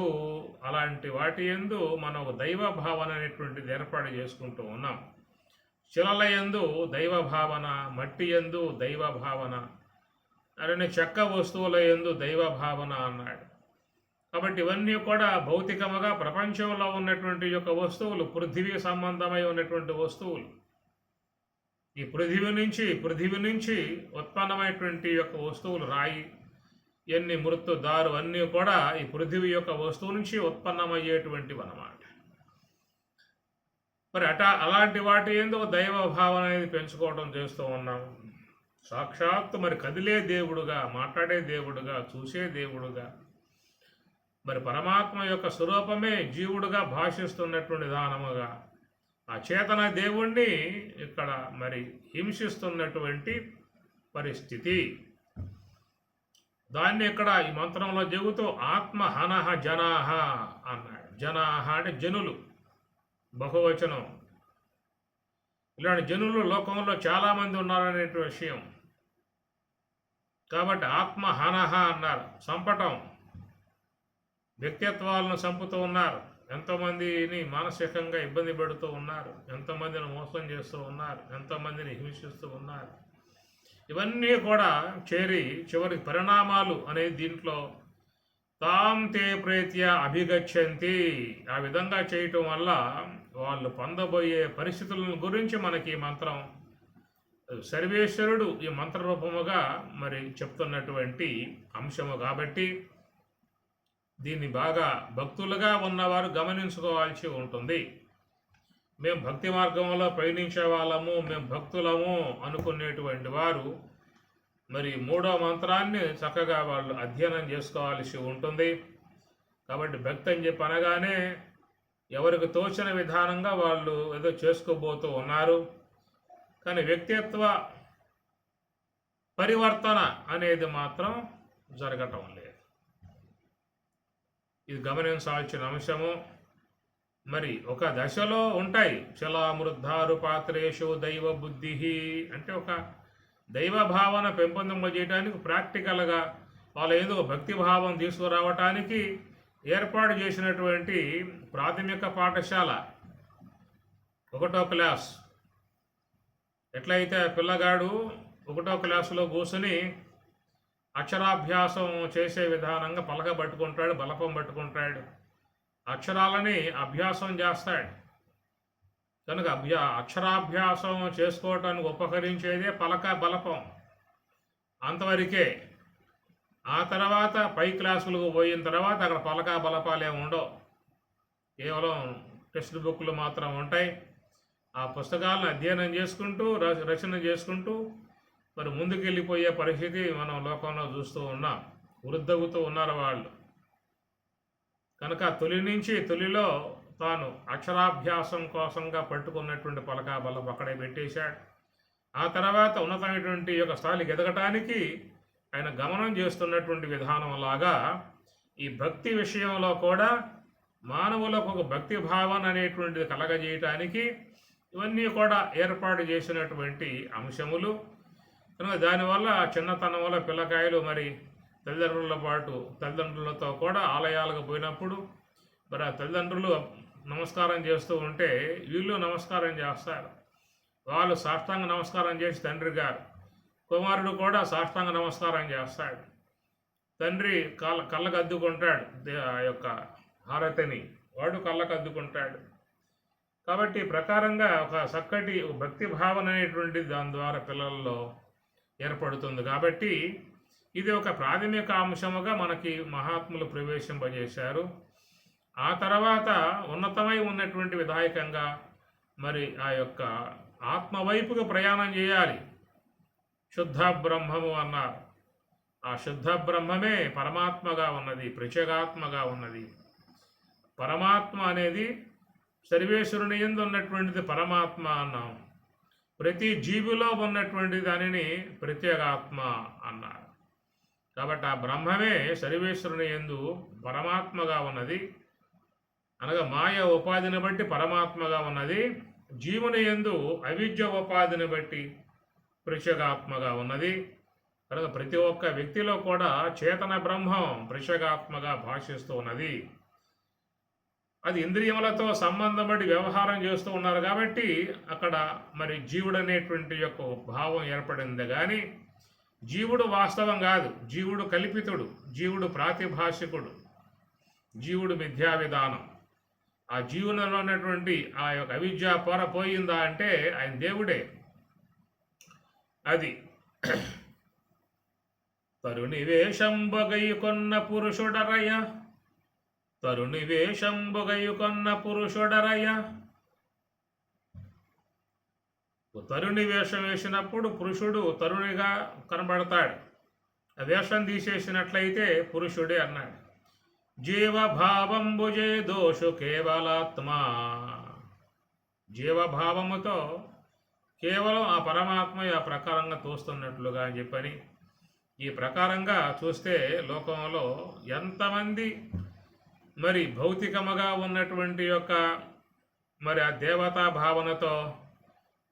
అలాంటి వాటి యందు మనం దైవ భావన అనేటువంటిది ఏర్పాటు చేసుకుంటూ ఉన్నాం. శిలల యందు దైవ భావన, మట్టి యందు దైవ భావన, అలానే చెక్క వస్తువుల యందు దైవ భావన అన్నాడు. కాబట్టి ఇవన్నీ కూడా భౌతికముగా ప్రపంచంలో ఉన్నటువంటి యొక్క వస్తువులు, పృథివీ సంబంధమై ఉన్నటువంటి వస్తువులు. ఈ పృథివీ నుంచి ఉత్పన్నమైనటువంటి యొక్క వస్తువులు, రాయి, ఎన్ని మృత్తు, దారు అన్నీ కూడా ఈ పృథివీ యొక్క వస్తువు నుంచి ఉత్పన్నమయ్యేటువంటివి అన్నమాట. మరి అలాంటి వాటి ఎందుకు దైవ భావన అనేది పెంచుకోవడం చేస్తూ ఉన్నాం. సాక్షాత్తు మరి కదిలే దేవుడుగా, మాట్లాడే దేవుడుగా, చూసే దేవుడుగా, మరి పరమాత్మ యొక్క స్వరూపమే జీవుడుగా భాషిస్తున్నటువంటి విధానముగా ఆ చేతన దేవుణ్ణి ఇక్కడ మరి హింసిస్తున్నటువంటి పరిస్థితి. దాన్ని ఇక్కడ ఈ మంత్రంలో చెబుతూ ఆత్మహనః జనాహ అన్నాడు. జనాహ అంటే జనులు, బహువచనం. ఇలాంటి జనులు లోకంలో చాలామంది ఉన్నారనే విషయం. కాబట్టి ఆత్మహనః అన్నారు. చంపటం, వ్యక్తిత్వాలను చంపుతూ ఉన్నారు. ఎంతోమందిని మానసికంగా ఇబ్బంది పెడుతూ ఉన్నారు, ఎంతోమందిని మోసం చేస్తూ ఉన్నారు, ఎంతోమందిని హింసిస్తూ ఉన్నారు. ఇవన్నీ కూడా చేరి చివరి పరిణామాలు అనేది దీంట్లో తాం తే ప్రేత్య అభిగచ్చంతి. ఆ విధంగా చేయటం వల్ల వాళ్ళు పొందబోయే పరిస్థితుల గురించి మనకి మంత్రం సర్వేశ్వరుడు ఈ మంత్రరూపముగా మరి చెప్తున్నటువంటి అంశము. కాబట్టి దీన్ని బాగా భక్తులుగా ఉన్నవారు గమనించుకోవాల్సి ఉంటుంది. మేము భక్తి మార్గంలో పయనించే వాళ్ళము, మేము భక్తులము అనుకునేటువంటి వారు మరి 3వ మంత్రాన్ని చక్కగా వాళ్ళు అధ్యయనం చేసుకోవాల్సి ఉంటుంది. కాబట్టి భక్తి అని చెప్పి అనగానే ఎవరికి తోచిన విధానంగా వాళ్ళు ఏదో చేసుకోబోతూ ఉన్నారు. కానీ వ్యక్తిత్వ పరివర్తన అనేది మాత్రం జరగటం లేదు. ఇది గమనించాల్సిన అంశము. మరి ఒక దశలో ఉంటాయి చలామృద్ధారు పాత్రేషు దైవ బుద్ధి అంటే ఒక దైవ భావన పెంపొందింపజేయడానికి ప్రాక్టికల్గా వాళ్ళ ఏదో భక్తి భావం తీసుకురావటానికి ఏర్పాటు చేసినటువంటి ప్రాథమిక పాఠశాల 1వ క్లాస్. ఎట్లయితే పిల్లగాడు 1వ క్లాసులో కూర్చుని అక్షరాభ్యాసం చేసే విధానంగా పలక పట్టుకుంటాడు, బలపం పట్టుకుంటాడు, అక్షరాలని అభ్యాసం చేస్తాడు. కనుక అక్షరాభ్యాసం చేసుకోవటానికి ఉపకరించేదే పలక, బలపం. అంతవరకే. ఆ తర్వాత పై క్లాసులకు పోయిన తర్వాత అక్కడ పలక బలపాలు ఏమి ఉండవు, కేవలం టెక్స్ట్ బుక్లు మాత్రం ఉంటాయి. ఆ పుస్తకాలను అధ్యయనం చేసుకుంటూ రచన చేసుకుంటూ మరి ముందుకెళ్ళిపోయే పరిస్థితి మనం లోకంలో చూస్తూ ఉన్నాం. వృద్ధవుతూ ఉన్నారు వాళ్ళు. కనుక తొలిలో తాను అక్షరాభ్యాసం కోసంగా పట్టుకున్నటువంటి పలక బలం అక్కడే పెట్టేశాడు. ఆ తర్వాత ఉన్నతమైనటువంటి యొక్క స్థాయికి ఎదగటానికి ఆయన గమనం చేస్తున్నటువంటి విధానం లాగా ఈ భక్తి విషయంలో కూడా మానవులకు ఒక భక్తి భావన అనేటువంటిది కలగజేయటానికి ఇవన్నీ కూడా ఏర్పాటు చేసినటువంటి అంశములు. కనుక దానివల్ల చిన్నతనం వల్ల పిల్లకాయలు మరి తల్లిదండ్రులతో కూడా ఆలయాలకు పోయినప్పుడు మరి ఆ తల్లిదండ్రులు నమస్కారం చేస్తూ ఉంటే వీళ్ళు నమస్కారం చేస్తారు. వాళ్ళు సాష్టాంగ నమస్కారం చేసి తండ్రి గారు, కుమారుడు కూడా సాష్టాంగ నమస్కారం చేస్తాడు. తండ్రి కళ్ళకు అద్దుకుంటాడు ఆ యొక్క హారతిని, వాడు కళ్ళకు అద్దుకుంటాడు. కాబట్టి ప్రకారంగా ఒక చక్కటి భక్తి భావన అనేటువంటిది దాని ద్వారా పిల్లల్లో ఏర్పడుతుంది. కాబట్టి ఇది ఒక ప్రాథమిక అంశముగా మనకి మహాత్ములు ప్రవేశింపజేశారు. ఆ తర్వాత ఉన్నతమై ఉన్నటువంటి విధాయకంగా మరి ఆ యొక్క ఆత్మవైపుగా ప్రయాణం చేయాలి. శుద్ధ బ్రహ్మము అన్నారు. ఆ శుద్ధ బ్రహ్మమే పరమాత్మగా ఉన్నది, ప్రత్యేగాత్మగా ఉన్నది. పరమాత్మ అనేది సర్వేశ్వరుని యందు ఉన్నటువంటిది పరమాత్మ అన్నాం. ప్రతి జీవిలో ఉన్నటువంటి దానిని ప్రత్యేగాత్మ అన్నారు. కాబట్టి ఆ బ్రహ్మమే సర్వేశ్వరుని యందు పరమాత్మగా ఉన్నది. అనగా మాయ ఉపాధిని బట్టి పరమాత్మగా ఉన్నది. జీవుని యందు అవిద్య ఉపాధిని బట్టి ప్రత్యేగాత్మగా ఉన్నది. కనుక ప్రతి ఒక్క వ్యక్తిలో కూడా చేతన బ్రహ్మం ప్రత్యేగాత్మగా భాషిస్తూ ఉన్నది. అది ఇంద్రియములతో సంబంధం బట్టి వ్యవహారం చేస్తూ ఉన్నారు. కాబట్టి అక్కడ మరి జీవుడు అనేటువంటి యొక్క భావం ఏర్పడింది. కానీ జీవుడు వాస్తవం కాదు, జీవుడు కల్పితుడు, జీవుడు ప్రాతిభాషికుడు. జీవుడు మిథ్యా విధానం. ఆ జీవనంలో ఉన్నటువంటి ఆ యొక్క అవిద్య పొర పోయిందా అంటే ఆయన దేవుడే. అది తరుణి వేషంబొగయుకొన్న పురుషుడరయ, తరుణి వేషంబొగయుకొన్న పురుషుడరయ. తరుణి వేషం వేసినప్పుడు పురుషుడు తరుణిగా కనబడతాడు. ఆ వేషం తీసేసినట్లయితే పురుషుడే అన్నాడు. జీవభావంబుజే దోషు కేవలాత్మా, జీవభావముతో కేవలం ఆ పరమాత్మ ఆ ప్రకారంగా తోస్తున్నట్లుగా అని చెప్పని, ఈ ప్రకారంగా చూస్తే లోకంలో ఎంతమంది మరి భౌతికముగా ఉన్నటువంటి యొక్క మరి ఆ దేవతా భావనతో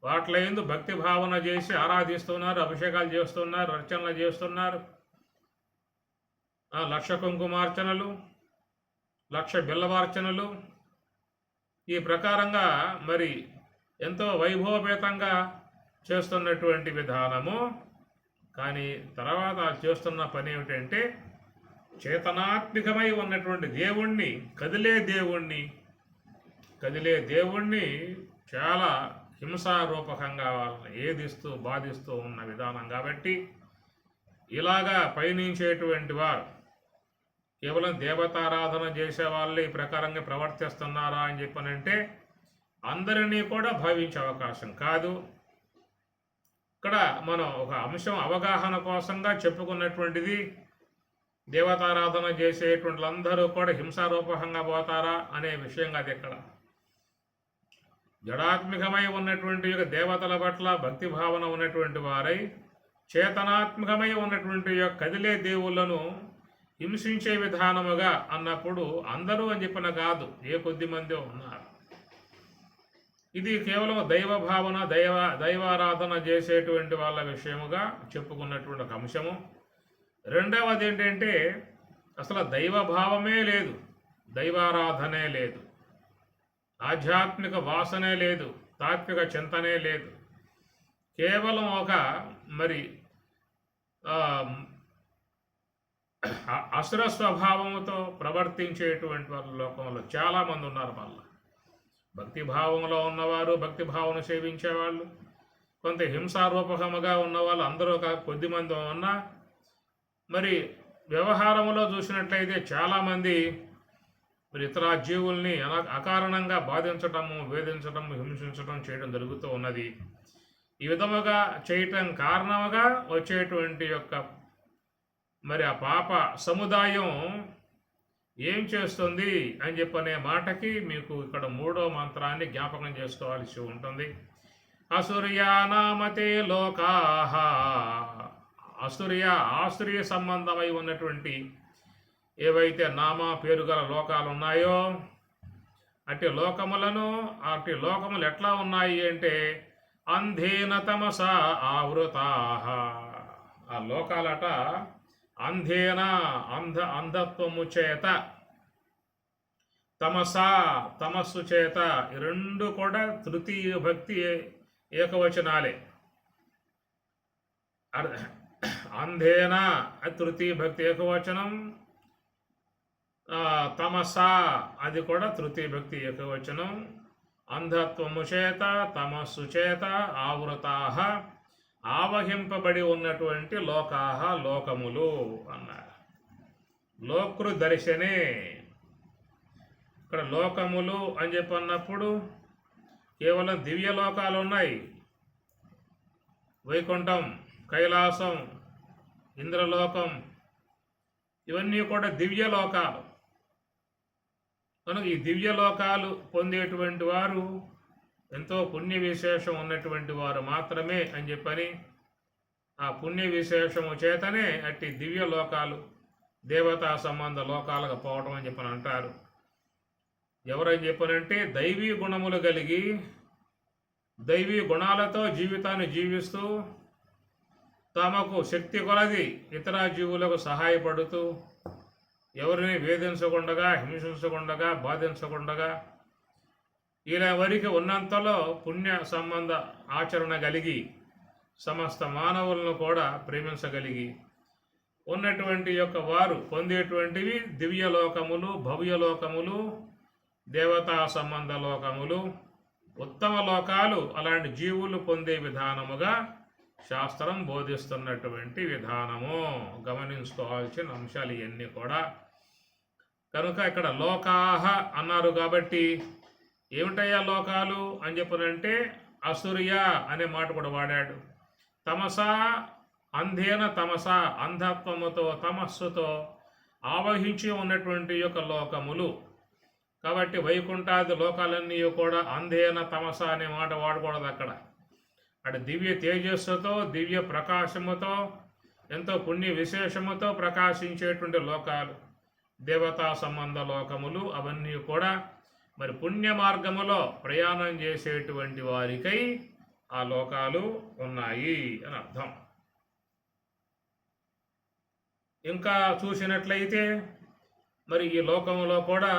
వాటిలో ఎందు భక్తి భావన చేసి ఆరాధిస్తున్నారు, అభిషేకాలు చేస్తున్నారు, అర్చనలు చేస్తున్నారు, లక్ష కుంకుమార్చనలు, లక్ష బిల్లవార్చనలు, ఈ ప్రకారంగా మరి ఎంతో వైభవపేతంగా చేస్తున్నటువంటి విధానము. కానీ తర్వాత చేస్తున్న పని ఏమిటంటే చేతనాత్మికమై ఉన్నటువంటి దేవుణ్ణి, కదిలే దేవుణ్ణి చాలా హింసారూపకంగా వాళ్ళని ఏదిస్తూ బాధిస్తూ ఉన్న విధానం. కాబట్టి ఇలాగా పయనించేటువంటి వారు కేవలం దేవతారాధన చేసే వాళ్ళు ఈ ప్రకారంగా ప్రవర్తిస్తున్నారా అని చెప్పనంటే అందరినీ కూడా భావించే అవకాశం కాదు. ఇక్కడ మనం ఒక అంశం అవగాహన కోసంగా చెప్పుకున్నటువంటిది, దేవతారాధన చేసేటువంటి అందరూ కూడా హింసారూపకంగా పోతారా అనే విషయం కాదు. ఇక్కడ జడాత్మికమై ఉన్నటువంటి దేవతల పట్ల భక్తి భావన ఉన్నటువంటి వారై చేతనాత్మకమై ఉన్నటువంటి కదిలే దేవుళ్లను హింసించే విధానముగా అన్నప్పుడు అందరూ అని చెప్పిన కాదు, ఏ కొద్ది మంది ఉన్నారు. ఇది కేవలం దైవ భావన, దైవారాధన చేసేటువంటి వాళ్ళ విషయముగా చెప్పుకున్నటువంటి ఒక అంశము. రెండవది ఏంటంటే అసలు దైవ భావమే లేదు, దైవారాధనే లేదు, ఆధ్యాత్మిక వాసనే లేదు, తాత్విక చింతనే లేదు. కేవలం ఒక మరి అసుర స్వభావంతో ప్రవర్తించేటువంటి వాళ్ళ లోకంలో చాలామంది ఉన్నారు. మళ్ళా భక్తి భావంలో ఉన్నవారు, భక్తి భావన సేవించేవాళ్ళు, కొంత హింసారూపకముగా ఉన్నవాళ్ళు అందరూ కొద్దిమంది ఉన్నా మరి వ్యవహారంలో చూసినట్లయితే చాలామంది మరి ఇతర జీవుల్ని అకారణంగా బాధించటము, వేధించటము, హింసించటం చేయడం జరుగుతూ ఉన్నది. ఈ విధముగా చేయటం కారణముగా వచ్చేటువంటి యొక్క మరి ఆ పాప సముదాయం ఏం చేస్తుంది అని చెప్పనే మాటకి మీకు ఇక్కడ 3వ మంత్రాన్ని జ్ఞాపకం చేసుకోవాల్సి ఉంటుంది. అసుర్యానామతే లోకాహ, ఆసురీయ సంబంధమై ఉన్నటువంటి ఏవైతే నామ పేరు గల లోకాలు ఉన్నాయో అటు లోకములు ఎట్లా ఉన్నాయి అంటే అంధేన తమస ఆవృతాహ. ఆ లోకాలట అంధేన అంధత్వము చేత, తమస్సు చేత, ఈ రెండు కూడా తృతీయ భక్తి ఏకవచనాలే. అంధేన తృతీయ భక్తి ఏకవచనం, తమస అది కూడా తృతీయ భక్తి ఏకవచనం. అంధత్వము చేత, తమస్సు చేత ఆవృతాహ, ఆవహింపబడి ఉన్నటువంటి లోకాహ లోకములు అన్నారు. లోకృ దర్శనే. ఇక్కడ లోకములు అని చెప్పన్నప్పుడు కేవలం దివ్య లోకాలు ఉన్నాయి. వైకుంఠం, కైలాసం, ఇంద్రలోకం, ఇవన్నీ కూడా దివ్య లోకాలు. కనుక ఈ దివ్య లోకాలు పొందేటువంటి వారు ఎంతో పుణ్య విశేషం ఉన్నటువంటి వారు మాత్రమే అని చెప్పని, ఆ పుణ్య విశేషము చేతనే అట్టి దివ్య లోకాలు, దేవతా సంబంధ లోకాలకు పోవడం అని చెప్పని అంటారు. ఎవరని చెప్పనంటే దైవీ గుణములు కలిగి, దైవీ గుణాలతో జీవితాన్ని జీవిస్తూ, తమకు శక్తి కొలది ఇతర జీవులకు సహాయపడుతూ, ఎవరిని వేధించకుండా, హింసించకుండా, బాధించకుండా, ఇలా వరకు ఉన్నంతలో పుణ్య సంబంధ ఆచరణ కలిగి సమస్త మానవులను కూడా ప్రేమించగలిగి ఉన్నటువంటి యొక్క వారు పొందేటువంటివి దివ్యలోకములు, భవ్యలోకములు, దేవతా సంబంధ లోకములు, ఉత్తమ లోకాలు అలాంటి జీవులు పొందే విధానముగా శాస్త్రం బోధిస్తున్నటువంటి విధానము. గమనించుకోవాల్సిన అంశాలు ఇవన్నీ కూడా. కనుక ఇక్కడ లోకాహ అన్నారు కాబట్టి ఏమిటయ్యా లోకాలు అని చెప్పనంటే అసుర్య అనే మాట కూడా వాడాడు. తమస అంధేన తమస, అంధత్వముతో తమస్సుతో ఆవహించి ఉన్నటువంటి యొక్క లోకములు. కాబట్టి వైకుంఠాది లోకాలన్నీ కూడా అంధేన తమస అనే మాట వాడకూడదు అక్కడ. అటు దివ్య తేజస్సుతో, దివ్య ప్రకాశముతో, ఎంతో పుణ్య విశేషముతో ప్రకాశించేటువంటి లోకాలు, దేవతా సంబంధ లోకములు, అవన్నీ కూడా మరి పుణ్య మార్గములో ప్రయాణం చేసేటువంటి వారికై ఆ లోకాలు ఉన్నాయి అని అర్థం. ఇంకా చూసినట్లయితే మరి ఈ లోకంలో కూడా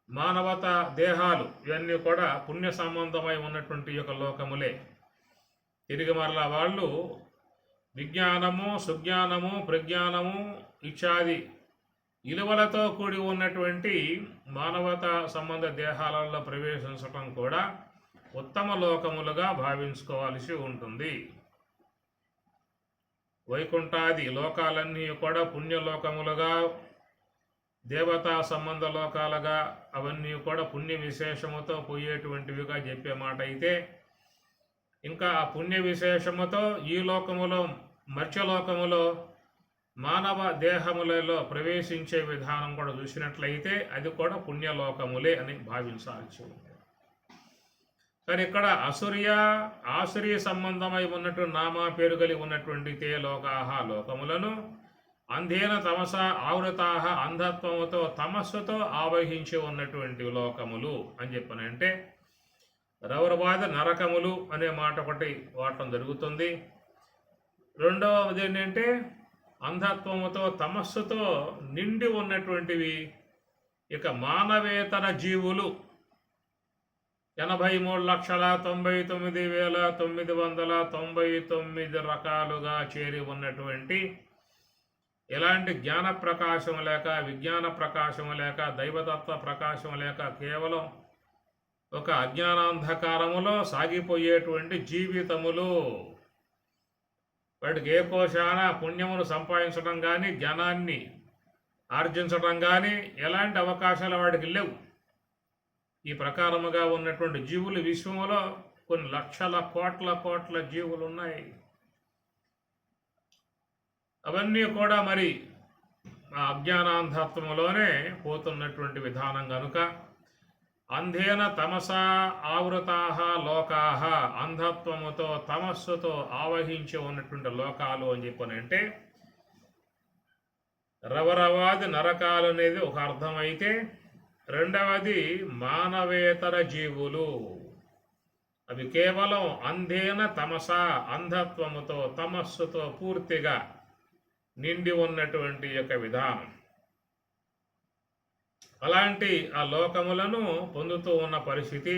మానవత దేహాలు ఇవన్నీ కూడా పుణ్య సంబంధమై ఉన్నటువంటి యొక్క లోకములే. తిరిగి మరలా వాళ్ళు విజ్ఞానము, సుజ్ఞానము, ప్రజ్ఞానము ఇత్యాది విలువలతో కూడి ఉన్నటువంటి మానవత సంబంధ దేహాలలో ప్రవేశించటం కూడా ఉత్తమ లోకములుగా భావించుకోవాల్సి ఉంటుంది. వైకుంఠాది లోకాలన్నీ కూడా పుణ్యలోకములుగా, దేవతా సంబంధ లోకాలుగా, అవన్నీ కూడా పుణ్య విశేషముతో పోయేటువంటివిగా చెప్పే మాట అయితే, ఇంకా ఆ పుణ్య విశేషముతో ఈ లోకములో, మర్త్యలోకములో మానవ దేహములలో ప్రవేశించే విధానం కూడా చూసినట్లయితే అది కూడా పుణ్యలోకములే అని భావించాల్సి ఉంది. కానీ ఇక్కడ ఆసురీ సంబంధమై ఉన్నట్టు నామా పేరు కలిగి ఉన్నటువంటి తే లోకాహ లోకములను అంధేన తమస ఆవృతాహ, అంధత్వముతో తమస్సుతో ఆవహించి ఉన్నటువంటి లోకములు అని చెప్పనంటే రౌరవాద నరకములు అనే మాట ఒకటి వాడటం జరుగుతుంది. రెండవది ఏంటంటే అంధత్వముతో తమస్సుతో నిండి ఉన్నటువంటివి ఇక మానవేతర జీవులు 83,99,999 రకాలుగా చేరి ఉన్నటువంటి, ఎలాంటి జ్ఞాన ప్రకాశం లేక, విజ్ఞాన ప్రకాశం లేక, దైవతత్వ ప్రకాశం లేక కేవలం ఒక అజ్ఞానాంధకారములో సాగిపోయేటువంటి జీవితములు. వాటికి ఏ కోశాన పుణ్యమును సంపాదించడం కానీ, జ్ఞానాన్ని ఆర్జించడం కానీ ఎలాంటి అవకాశాలు వాటికి లేవు. ఈ ప్రకారముగా ఉన్నటువంటి జీవులు విశ్వములో కొన్ని లక్షల కోట్ల జీవులు ఉన్నాయి. అవన్నీ కూడా మరి ఆ అజ్ఞానాంధత్వములోనే పోతున్నటువంటి విధానం కనుక అంధేన తమస ఆవృతాహ లోకాహ, అంధత్వముతో తమస్సుతో ఆవహించి ఉన్నటువంటి లోకాలు అని చెప్పనంటే రవరవాది నరకాలు అనేది ఒక అర్థం అయితే, రెండవది మానవేతర జీవులు. అవి కేవలం అంధేన తమస, అంధత్వముతో తమస్సుతో పూర్తిగా నిండి ఉన్నటువంటి యొక్క విధానం. అలాంటి ఆ లోకములను పొందుతూ ఉన్న పరిస్థితి.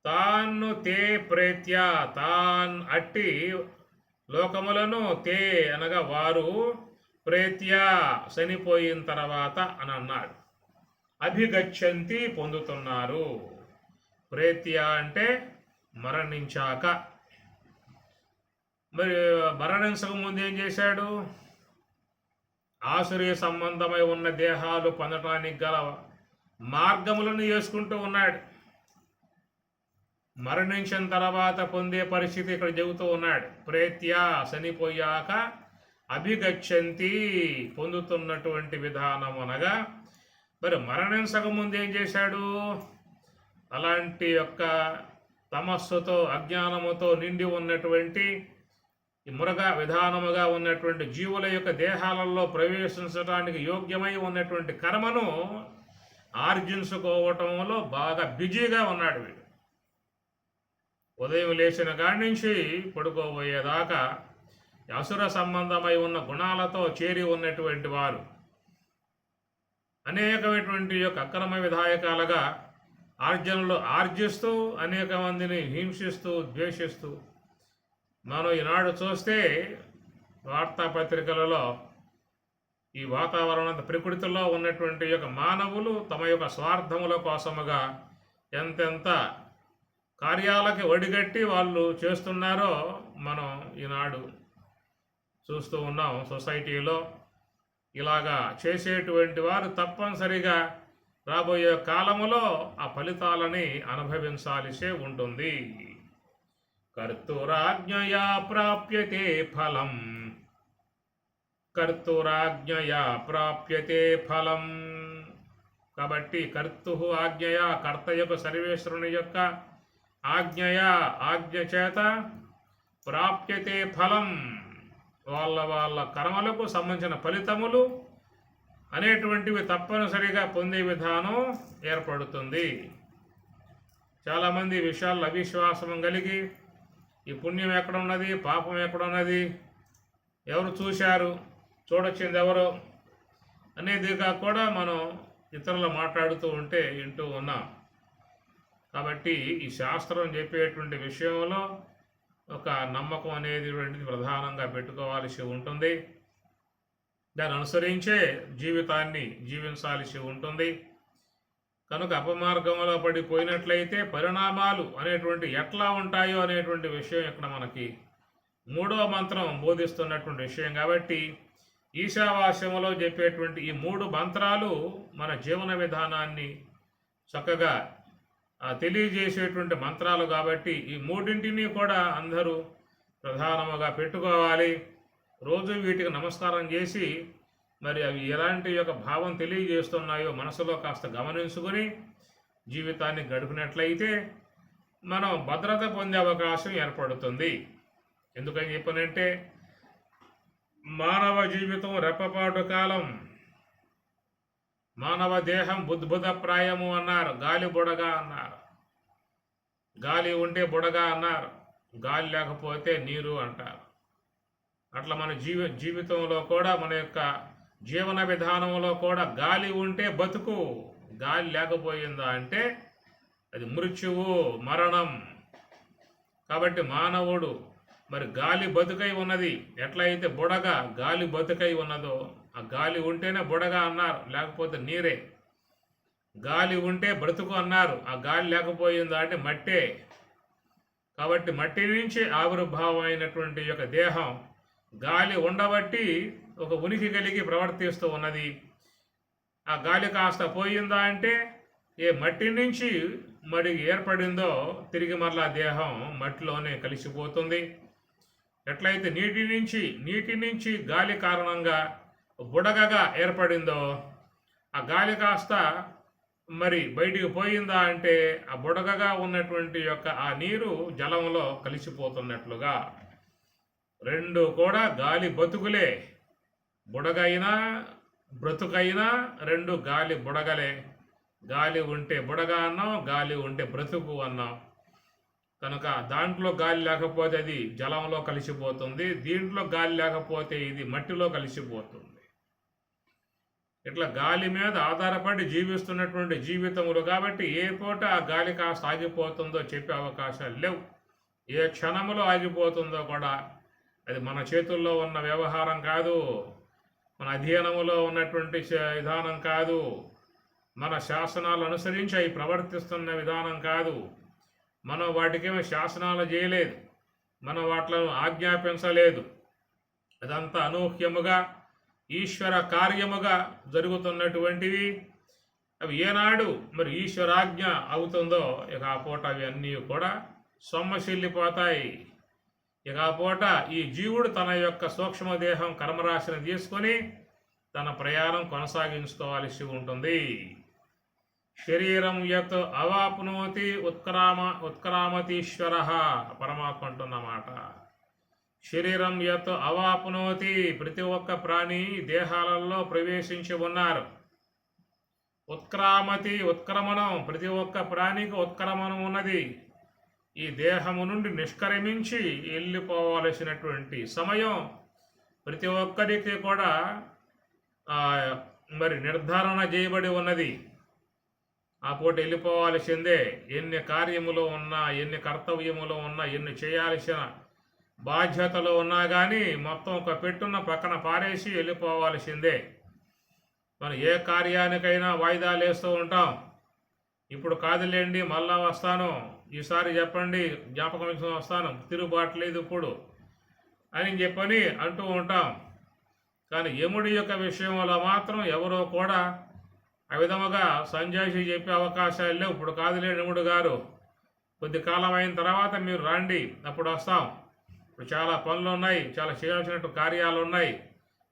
తాను తే ప్రేత్య, తాన్ అట్టి లోకములను తే అనగా వారు, ప్రేత్య చనిపోయిన తర్వాత అని అన్నాడు. అభిగచ్చంతి పొందుతున్నారు. ప్రేత్య అంటే మరణించాక. మరి మరణించక ముందు ఏం చేశాడు? ఆసురీ సంబంధమై ఉన్న దేహాలు పొందటానికి గల మార్గములను చేసుకుంటూ ఉన్నాడు. మరణించిన తర్వాత పొందే పరిస్థితి ఇక్కడ చెబుతూ ఉన్నాడు. ప్రేత్య చనిపోయాక, అభిగచ్చంతి పొందుతున్నటువంటి విధానం అనగా మరి మరణించక ముందు ఏం చేశాడు? అలాంటి యొక్క తమస్సుతో అజ్ఞానముతో నిండి ఉన్నటువంటి ఈ మృగ విధానముగా ఉన్నటువంటి జీవుల యొక్క దేహాలలో ప్రవేశించడానికి యోగ్యమై ఉన్నటువంటి కర్మను ఆర్జించుకోవటంలో బాగా బిజీగా ఉన్నాడు వీడు. ఉదయం లేచిన కాడి నుంచి పడుకోబోయేదాకా అసుర సంబంధమై ఉన్న గుణాలతో చేరి ఉన్నటువంటి వారు అనేకమైనటువంటి యొక్క అక్రమ విధాయకాలుగా ఆర్జనలు ఆర్జిస్తూ అనేక మందిని హింసిస్తూ, ద్వేషిస్తూ, మనం ఈనాడు చూస్తే వార్తాపత్రికలలో ఈ వాతావరణ ప్రకృతిలో ఉన్నటువంటి యొక్క మానవులు తమ యొక్క స్వార్థముల కోసముగా ఎంతెంత కార్యాలకి ఒడిగట్టి వాళ్ళు చేస్తున్నారో మనం ఈనాడు చూస్తూ ఉన్నాం. సొసైటీలో ఇలాగా చేసేటువంటి వారు తప్పనిసరిగా రాబోయే కాలములో ఆ ఫలితాలని అనుభవించాల్సే ఉంటుంది. కర్తురాజ్ఞయా ప్రాప్యతే ఫలం, కర్తురాజ్ఞయా ప్రాప్యతే ఫలం. కాబట్టి కర్తు ఆజ్ఞయ, కర్త యొక్క సర్వేశ్వరుని యొక్క ఆజ్ఞ చేత ప్రాప్యతే ఫలం, వాళ్ళ కర్మలకు సంబంధించిన ఫలితములు అనేటువంటివి తప్పనిసరిగా పొందే విధానం ఏర్పడుతుంది. చాలామంది విషయాల్లో అవిశ్వాసం కలిగి ఈ పుణ్యం ఎక్కడ ఉన్నది, పాపం ఎక్కడ ఉన్నది, ఎవరు చూశారు, చూడొచ్చింది ఎవరు అనేదిగా కూడా మనం ఇతరులు మాట్లాడుతూ ఉంటే వింటూ ఉన్నాం. కాబట్టి ఈ శాస్త్రం చెప్పేటువంటి విషయంలో ఒక నమ్మకం అనేది ప్రధానంగా పెట్టుకోవాల్సి ఉంటుంది. దాన్ని అనుసరించే జీవితాన్ని జీవించాల్సి ఉంటుంది. కనుక అపమార్గంలో పడిపోయినట్లయితే పరిణామాలు అనేటువంటి ఎట్లా ఉంటాయో అనేటువంటి విషయం ఇక్కడ మనకి 3వ మంత్రం బోధిస్తున్నటువంటి విషయం. కాబట్టి ఈశావాస్యములో చెప్పేటువంటి ఈ 3 మంత్రాలు మన జీవన విధానాన్ని చక్కగా తెలియజేసేటువంటి మంత్రాలు. కాబట్టి ఈ 3ంటిని కూడా అందరూ ప్రధానముగా పెట్టుకోవాలి. రోజు వీటికి నమస్కారం చేసి మరి అవి ఎలాంటి యొక్క భావం తెలియజేస్తున్నాయో మనసులో కాస్త గమనించుకొని జీవితాన్ని గడిపినట్లయితే మనం భద్రత పొందే అవకాశం ఏర్పడుతుంది. ఎందుకని చెప్పనంటే మానవ జీవితం రెప్పపాటు కాలం, మానవ దేహం బుద్భుత ప్రాయము అన్నారు, గాలి బుడగ అన్నారు. గాలి ఉంటే బుడగ అన్నారు, గాలి లేకపోతే నీరు అంటారు. అట్లా మన జీవితంలో కూడా మన యొక్క జీవన విధానంలో కూడా గాలి ఉంటే బతుకు, గాలి లేకపోయిందా అంటే అది మృత్యువు, మరణం. కాబట్టి మానవుడు మరి గాలి బతుకై ఉన్నది. ఎట్లయితే బుడగ గాలి బతుకై ఉన్నదో, ఆ గాలి ఉంటేనే బుడగ అన్నారు, లేకపోతే నీరే. గాలి ఉంటే బ్రతుకు అన్నారు, ఆ గాలి లేకపోయిందా అంటే మట్టే. కాబట్టి మట్టి నుంచి ఆవిర్భావం అయినటువంటి యొక్క దేహం గాలి ఉండబట్టి ఒక ఉనికి కలిగి ప్రవర్తిస్తూ ఉన్నది. ఆ గాలి కాస్త పోయిందా అంటే ఏ మట్టి నుంచి మరి ఏర్పడిందో తిరిగి మరలా దేహం మట్టిలోనే కలిసిపోతుంది. ఎట్లయితే నీటి నుంచి గాలి కారణంగా బుడగగా ఏర్పడిందో ఆ గాలి కాస్త మరి బయటికి పోయిందా అంటే ఆ బుడగగా ఉన్నటువంటి యొక్క ఆ నీరు జలంలో కలిసిపోతున్నట్లుగా 2 కూడా గాలి బతుకులే. బుడగైనా బ్రతుకైనా 2 గాలి బుడగలే. గాలి ఉంటే బుడగ అన్నాం, గాలి ఉంటే బ్రతుకు అన్నాం. కనుక దాంట్లో గాలి లేకపోతే అది జలంలో కలిసిపోతుంది, దీంట్లో గాలి లేకపోతే ఇది మట్టిలో కలిసిపోతుంది. ఇట్లా గాలి మీద ఆధారపడి జీవిస్తున్నటువంటి జీవితములు. కాబట్టి ఏ పూట ఆ గాలి కాస్త ఆగిపోతుందో చెప్పే అవకాశాలు లేవు. ఏ క్షణంలో ఆగిపోతుందో కూడా అది మన చేతుల్లో ఉన్న వ్యవహారం కాదు, మన అధ్యయనములో ఉన్నటువంటి విధానం కాదు, మన శాసనాలు అనుసరించి అవి ప్రవర్తిస్తున్న విధానం కాదు. మనం వాటికేమో శాసనాలు చేయలేదు, మనం వాటిని ఆజ్ఞాపించలేదు. అదంతా అనూహ్యముగా ఈశ్వర కార్యముగా జరుగుతున్నటువంటివి. అవి ఏనాడు మరి ఈశ్వరాజ్ఞ అవుతుందో ఇక ఆ పూట అవి అన్నీ కూడా సొమ్మసిల్లిపోతాయి. ఇక ఆ పూట ఈ జీవుడు తన యొక్క సూక్ష్మదేహం కర్మరాశిని తీసుకొని తన ప్రయాణం కొనసాగించుకోవాల్సి ఉంటుంది. శరీరం యత్ అవాప్నోతి ఉత్క్రామతీశ్వర పరమాత్మ అంటున్నమాట. శరీరం యత్ అవాప్నోతి, ప్రతి ఒక్క ప్రాణి దేహాలలో ప్రవేశించి ఉన్నారు. ఉత్క్రమణం, ప్రతి ఒక్క ప్రాణికి ఉత్క్రమణం ఉన్నది. ఈ దేహము నుండి నిష్క్రమించి వెళ్ళిపోవలసినటువంటి సమయం ప్రతి ఒక్కరికి కూడా మరి నిర్ధారణ చేయబడి ఉన్నది. ఆ పూట వెళ్ళిపోవాల్సిందే. ఎన్ని కార్యములో ఉన్నా, ఎన్ని కర్తవ్యములో ఉన్నా, ఎన్ని చేయాల్సిన బాధ్యతలు ఉన్నా కానీ మొత్తం ఒక పెట్టున్న పక్కన పారేసి వెళ్ళిపోవాల్సిందే. మనం ఏ కార్యానికైనా వాయిదాలు వేస్తూ ఉంటాం. ఇప్పుడు కాదులేండి మళ్ళా వస్తాను, ఈసారి చెప్పండి జ్ఞాపకం వస్తాను, తిరుగుబాటు లేదు ఇప్పుడు అని చెప్పని అంటూ ఉంటాం. కానీ యముడి యొక్క విషయంలో మాత్రం ఎవరో కూడా ఆ విధముగా సంజాయిషి చెప్పే అవకాశాలు లేవు. ఇప్పుడు కాదులే యముడు గారు, కొద్ది కాలం అయిన తర్వాత మీరు రండి, అప్పుడు వస్తాం, ఇప్పుడు చాలా పనులు ఉన్నాయి, చాలా చేయాల్సినట్టు కార్యాలు ఉన్నాయి,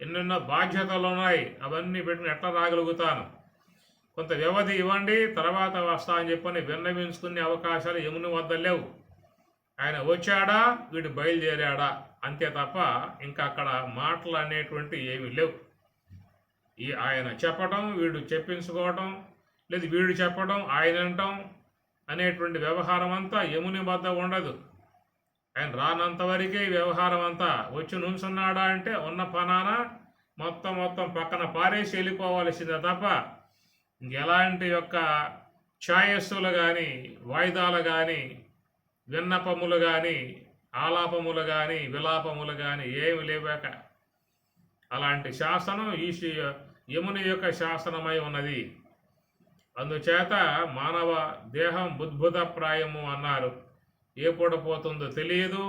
ఎన్నెన్నో బాధ్యతలు ఉన్నాయి, అవన్నీ పెట్టుకుని ఎట్లా రాగలుగుతాను, కొంత వ్యవధి ఇవ్వండి తర్వాత వస్తా అని చెప్పని విన్నవించుకునే అవకాశాలు యముని వద్ద లేవు. ఆయన వచ్చాడా వీడు బయలుదేరాడా అంతే తప్ప ఇంకా అక్కడ మాటలు అనేటువంటి ఏమీ లేవు. ఆయన చెప్పటం వీడు చెప్పించుకోవటం, లేదు వీడు చెప్పడం ఆయన అంటాం అనేటువంటి వ్యవహారం అంతా యముని వద్ద ఉండదు. ఆయన రానంత వరకే వ్యవహారం అంతా. వచ్చి నుంచున్నాడా అంటే ఉన్న పనాన మొత్తం పక్కన పారేసి వెళ్ళిపోవలసిందే తప్ప ఇంకెలాంటి యొక్క ఛాయస్సులు కానీ, వాయిదాలు కానీ, విన్నపములు కానీ, ఆలాపములు కానీ, విలాపములు కానీ ఏమి లేవాక అలాంటి శాసనం ఈ యముని యొక్క శాసనమై ఉన్నది. అందుచేత మానవ దేహం బుద్భుతప్రాయము అన్నారు. ఏ పూట పోతుందో తెలియదు.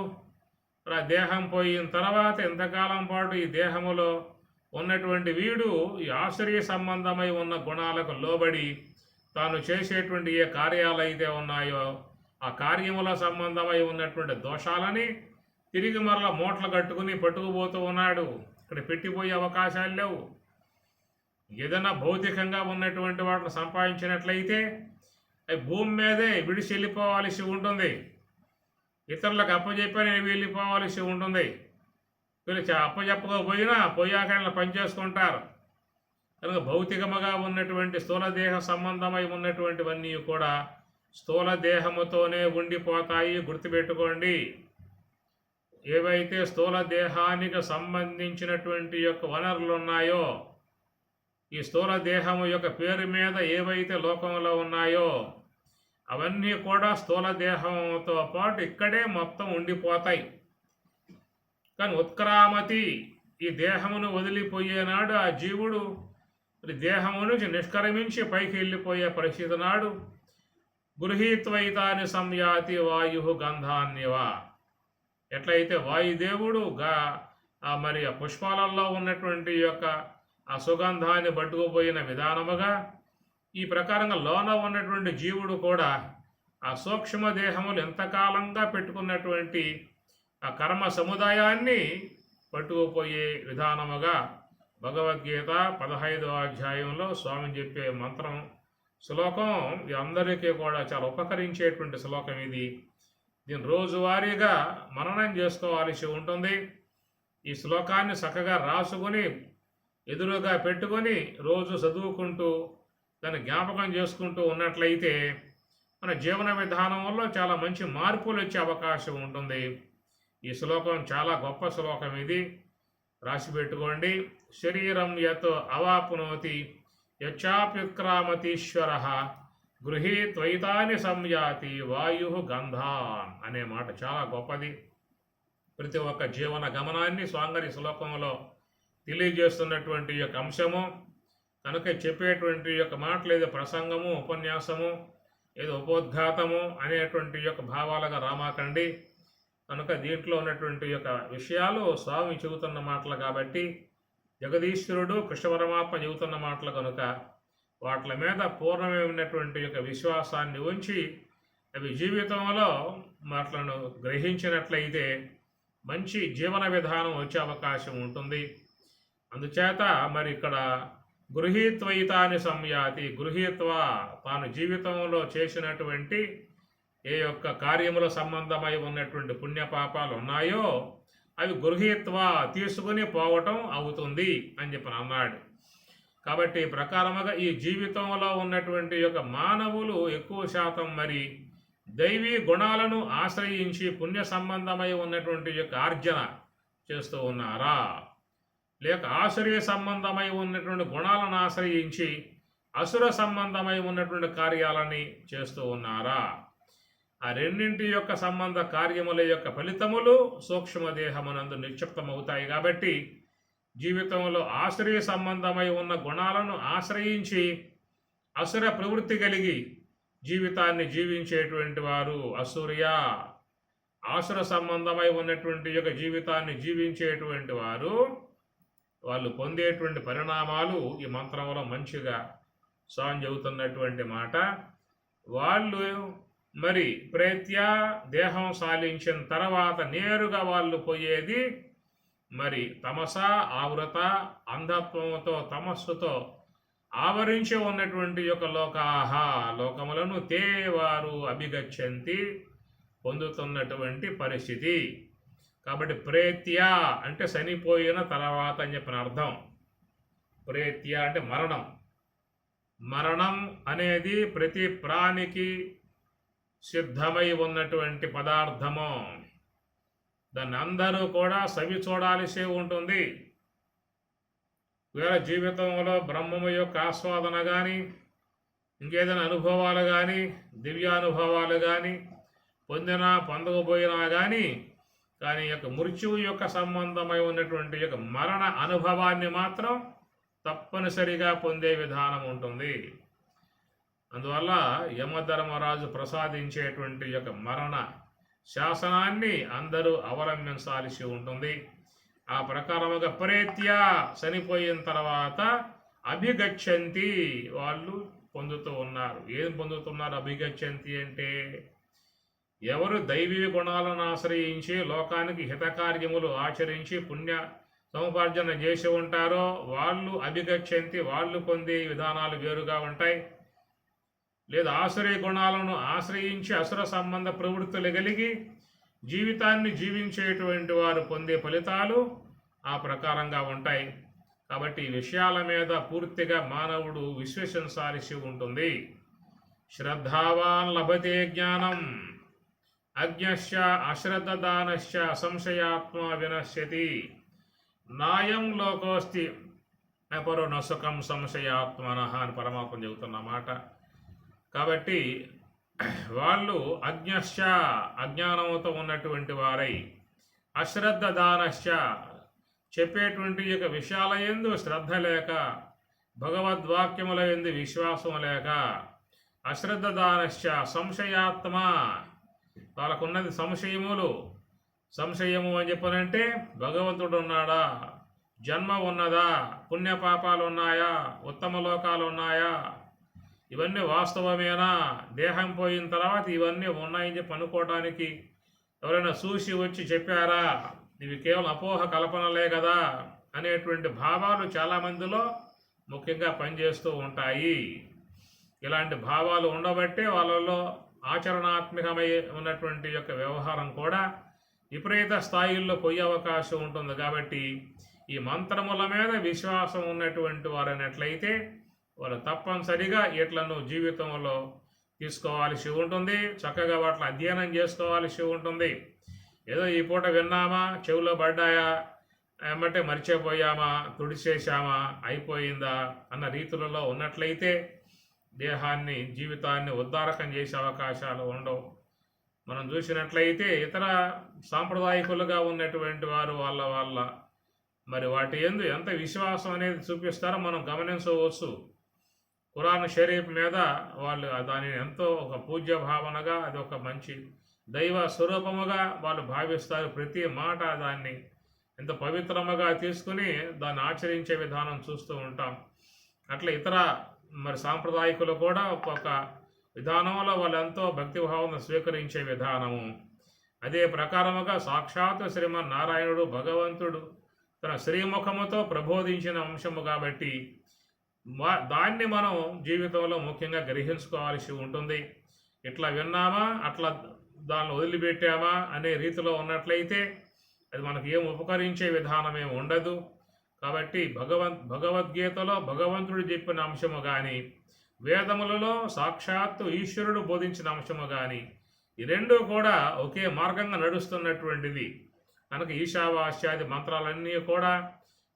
ఆ దేహం పోయిన తర్వాత ఎంతకాలం పాటు ఈ దేహములో ఉన్నటువంటి వీడు ఈ ఆశ్రయ సంబంధమై ఉన్న గుణాలకు లోబడి తాను చేసేటువంటి ఏ కార్యాలు అయితే ఉన్నాయో ఆ కార్యముల సంబంధమై ఉన్నటువంటి దోషాలని తిరిగి మరల మూటలు కట్టుకుని పట్టుకుపోతూ ఉన్నాడు. ఇక్కడ పెట్టిపోయే అవకాశాలు లేవు. ఏదైనా భౌతికంగా ఉన్నటువంటి వాటిని సంపాదించినట్లయితే అవి భూమి మీదే విడిచి వెళ్ళిపోవాల్సి ఉంటుంది. ఇతరులకు అప్పచెప్పని వెళ్ళిపోవాల్సి ఉంటుంది. వీళ్ళు అప్పచెప్పకపోయినా పోయాక పనిచేసుకుంటారు. కనుక భౌతికముగా ఉన్నటువంటి స్థూల దేహ సంబంధమై ఉన్నటువంటివన్నీ కూడా స్థూల దేహముతోనే ఉండిపోతాయి. గుర్తుపెట్టుకోండి. ఏవైతే స్థూల దేహానికి సంబంధించినటువంటి యొక్క వనరులు ఉన్నాయో, ఈ స్థూల దేహము యొక్క పేరు మీద ఏవైతే లోకంలో ఉన్నాయో అవన్నీ కూడా స్థూల దేహంతో పాటు ఇక్కడే మొత్తం ఉండిపోతాయి. కానీ ఉత్క్రామతి, ఈ దేహమును వదిలిపోయేనాడు ఆ జీవుడు దేహము నుంచి నిష్క్రమించి పైకి వెళ్ళిపోయే పరిస్థితి నాడు గృహీత్వైతాని సంయాతి వాయు గంధాన్యవా. ఎట్లయితే వాయుదేవుడు మరి ఆ పుష్పాలలో ఉన్నటువంటి యొక్క ఆ సుగంధాన్ని పట్టుకుపోయిన విధానముగా ఈ ప్రకారంగా లోన ఉన్నటువంటి జీవుడు కూడా ఆ సూక్ష్మ దేహములు ఎంతకాలంగా పెట్టుకున్నటువంటి ఆ కర్మ సముదాయాన్ని పట్టుకుపోయే విధానముగా భగవద్గీత 15వ అధ్యాయంలో స్వామి చెప్పే మంత్రం శ్లోకం అందరికీ కూడా చాలా ఉపకరించేటువంటి శ్లోకం ఇది. దీన్ని రోజువారీగా మననం చేసుకోవాల్సి ఉంటుంది. ఈ శ్లోకాన్ని చక్కగా రాసుకొని ఎదురుగా పెట్టుకొని రోజు చదువుకుంటూ దాన్ని జ్ఞాపకం చేసుకుంటూ ఉన్నట్లయితే మన జీవన విధానంలో చాలా మంచి మార్పులు వచ్చే అవకాశం ఉంటుంది. ఈ శ్లోకం చాలా గొప్ప శ్లోకం ఇది, రాసి పెట్టుకోండి. శరీరం యత్ అవాప్నోతి యచ్చాప్యుత్క్రామతీశ్వర గృహీత్వైతాని సంయాతి వాయు గంధాన్ అనే మాట చాలా గొప్పది. ప్రతి ఒక్క జీవన గమనాన్ని స్వాంగరి శ్లోకంలో తెలియజేస్తున్నటువంటి యొక్క అంశము కనుక చెప్పేటువంటి యొక్క మాటలు ఏదో ప్రసంగము, ఉపన్యాసము, ఏదో ఉపోద్ఘాతము అనేటువంటి యొక్క భావాలుగా రామాకండి. కనుక దీంట్లో ఉన్నటువంటి యొక్క విషయాలు స్వామి చెబుతున్న మాటలు కాబట్టి, జగదీశ్వరుడు కృష్ణ పరమాత్మ చెబుతున్న మాటలు కనుక వాటి మీద పూర్ణమైనటువంటి యొక్క విశ్వాసాన్ని ఉంచి అవి జీవితంలో మాటలను గ్రహించినట్లయితే మంచి జీవన విధానం వచ్చే అవకాశం ఉంటుంది. అందుచేత మరి ఇక్కడ గృహీత్వయితాని సంయాతి, గృహీత్వ తాను జీవితంలో చేసినటువంటి ఏ యొక్క కార్యముల సంబంధమై ఉన్నటువంటి పుణ్యపాపాలు ఉన్నాయో అవి గృహీత్వ తీసుకుని పోవటం అవుతుంది అని చెప్పి అన్నాడు. కాబట్టి ప్రకారముగా ఈ జీవితంలో ఉన్నటువంటి యొక్క మానవులు ఎక్కువ శాతం మరి దైవీ గుణాలను ఆశ్రయించి పుణ్య సంబంధమై ఉన్నటువంటి యొక్క ఆర్జన చేస్తూ ఉన్నారా, లేక ఆసురీ సంబంధమై ఉన్నటువంటి గుణాలను ఆశ్రయించి అసుర సంబంధమై ఉన్నటువంటి కార్యాలని చేస్తూ ఉన్నారా? ఆ రెండింటి యొక్క సంబంధ కార్యముల యొక్క ఫలితములు సూక్ష్మదేహమునందు నిక్షిప్తమవుతాయి. కాబట్టి జీవితంలో ఆశ్రయ సంబంధమై ఉన్న గుణాలను ఆశ్రయించి అసుర ప్రవృత్తి కలిగి జీవితాన్ని జీవించేటువంటి వారు అసూర్య. ఆసుర సంబంధమై ఉన్నటువంటి యొక్క జీవితాన్ని జీవించేటువంటి వాళ్ళు పొందేటువంటి పరిణామాలు ఈ మంత్రంలో మంచిగా స్వామి చెబుతున్నటువంటి మాట. వాళ్ళు మరి ప్రేత్య దేహం సాలించిన తర్వాత నేరుగా వాళ్ళు పోయేది మరి తమస ఆవృత అంధత్వముతో తమస్సుతో ఆవరించి ఉన్నటువంటి యొక్క లోకములను వారు అభిగచ్చంతి పొందుతున్నటువంటి పరిస్థితి. కాబట్టి ప్రేత్య అంటే చనిపోయిన తర్వాత అని చెప్పిన అర్థం. ప్రేత్య అంటే మరణం. మరణం అనేది ప్రతి ప్రాణికి సిద్ధమై ఉన్నటువంటి పదార్థము. దాన్ని అందరూ కూడా సవి చూడాల్సి ఉంటుంది. వేరే జీవితంలో బ్రహ్మము యొక్క ఆస్వాదన కానీ ఇంకేదైనా అనుభవాలు కానీ దివ్యానుభవాలు కానీ పొందకపోయినా కానీ యొక్క మృత్యువు యొక్క సంబంధమై ఉన్నటువంటి యొక్క మరణ అనుభవాన్ని మాత్రం తప్పనిసరిగా పొందే విధానం ఉంటుంది. అందువల్ల యమధర్మరాజు ప్రసాదించేటువంటి యొక్క మరణ శాసనాన్ని అందరూ అవలంబించాల్సి ఉంటుంది. ఆ ప్రకారముగా ప్రేత్య చనిపోయిన తర్వాత అభిగచ్చంతి వాళ్ళు పొందుతూ ఉన్నారు. ఏం పొందుతున్నారు? అభిగచ్చంతి అంటే ఎవరు దైవీ గుణాలను ఆశ్రయించి లోకానికి హితకార్యములు ఆచరించి పుణ్య సముపార్జన చేసి ఉంటారో వాళ్ళు అభిగచ్చంతి, వాళ్ళు పొందే విధానాలు వేరుగా ఉంటాయి. లేదా ఆశ్రయ గుణాలను ఆశ్రయించి అసుర సంబంధ ప్రవృత్తులు కలిగి జీవితాన్ని జీవించేటువంటి వారు పొందే ఫలితాలు ఆ ప్రకారంగా ఉంటాయి. కాబట్టి ఈ విషయాల మీద పూర్తిగా మానవుడు విశ్వసించాల్సి ఉంటుంది. శ్రద్ధావాన్ లభతే జ్ఞానం అజ్ఞశ్చ అశ్రద్ధదానశ్చ సంశయాత్మ వినశ్యతి నాయం లోకోస్తి అపరో నసుఖం సంశయాత్మన అని పరమాత్మ చెబుతున్నమాట. కాబట్టి వాళ్ళు అజ్ఞశ్చ అజ్ఞానంతో ఉన్నటువంటి వారై అశ్రద్ధ దానశ్చ చెప్పేటువంటి యొక్క విషయాల యందు శ్రద్ధ లేక భగవద్వాక్యముల యందు విశ్వాసం లేక అశ్రద్ధ దానశ్చ సంశయాత్మ వాళ్ళకున్నది సంశయము అని చెప్పనంటే భగవంతుడు ఉన్నాడా, జన్మ ఉన్నదా, పుణ్యపాపాలు ఉన్నాయా, ఉత్తమ లోకాలు ఉన్నాయా, ఇవన్నీ వాస్తవమేనా, దేహం పోయిన తర్వాత ఇవన్నీ ఉన్నాయని చెప్పి అనుకోవడానికి ఎవరైనా చూసి వచ్చి చెప్పారా, ఇవి కేవలం అపోహ కల్పనలే కదా అనేటువంటి భావాలు చాలామందిలో ముఖ్యంగా పనిచేస్తూ ఉంటాయి. ఇలాంటి భావాలు ఉండబట్టే వాళ్ళలో ఆచరణాత్మకమై ఉన్నటువంటి యొక్క వ్యవహారం కూడా విపరీత స్థాయిల్లో పోయే అవకాశం ఉంటుంది. కాబట్టి ఈ మంత్రముల మీద విశ్వాసం ఉన్నటువంటి వారైనట్లయితే వాళ్ళు తప్పనిసరిగా వీటిలను జీవితంలో తీసుకోవాల్సి ఉంటుంది. చక్కగా వాటిని అధ్యయనం చేసుకోవాల్సి ఉంటుంది. ఏదో ఈ పూట విన్నామా, చెవిలో పడ్డాయా, ఏమంటే మర్చిపోయామా, తుడిచేశామా, అయిపోయిందా అన్న రీతులలో ఉన్నట్లయితే దేహాన్ని జీవితాన్ని ఉద్ధారకం చేసే అవకాశాలు ఉండవు. మనం చూసినట్లయితే ఇతర సాంప్రదాయకులుగా ఉన్నటువంటి వారు వాళ్ళ మరి వాటి యందు ఎంత విశ్వాసం అనేది చూపిస్తారో మనం గమనించవచ్చు. ఖురాన్ షరీఫ్ మీద వాళ్ళు దానిని ఎంతో ఒక పూజ్య భావనగా, అది ఒక మంచి దైవ స్వరూపముగా వాళ్ళు భావిస్తారు. ప్రతి మాట దాన్ని ఎంత పవిత్రముగా తీసుకుని దాన్ని ఆచరించే విధానం చూస్తూ ఉంటాం. అట్లా ఇతర మరి సాంప్రదాయకులు కూడా ఒక్కొక్క విధానంలో వాళ్ళు ఎంతో భక్తిభావం స్వీకరించే విధానము. అదే ప్రకారముగా సాక్షాత్ శ్రీమన్నారాయణుడు భగవంతుడు తన శ్రీముఖముతో ప్రబోధించిన అంశము కాబట్టి దాన్ని మనం జీవితంలో ముఖ్యంగా గ్రహించుకోవాల్సి ఉంటుంది. ఇట్లా విన్నామా, అట్లా దాన్ని వదిలిపెట్టామా అనే రీతిలో ఉన్నట్లయితే అది మనకు ఏం ఉపకరించే విధానం ఏమి ఉండదు. కాబట్టి భగవద్గీతలో భగవంతుడు చెప్పిన అంశము కానీ, వేదములలో సాక్షాత్తు ఈశ్వరుడు బోధించిన అంశము కానీ, ఈ రెండూ కూడా ఒకే మార్గంగా నడుస్తున్నటువంటిది. కనుక ఈశావాస్యాది మంత్రాలన్నీ కూడా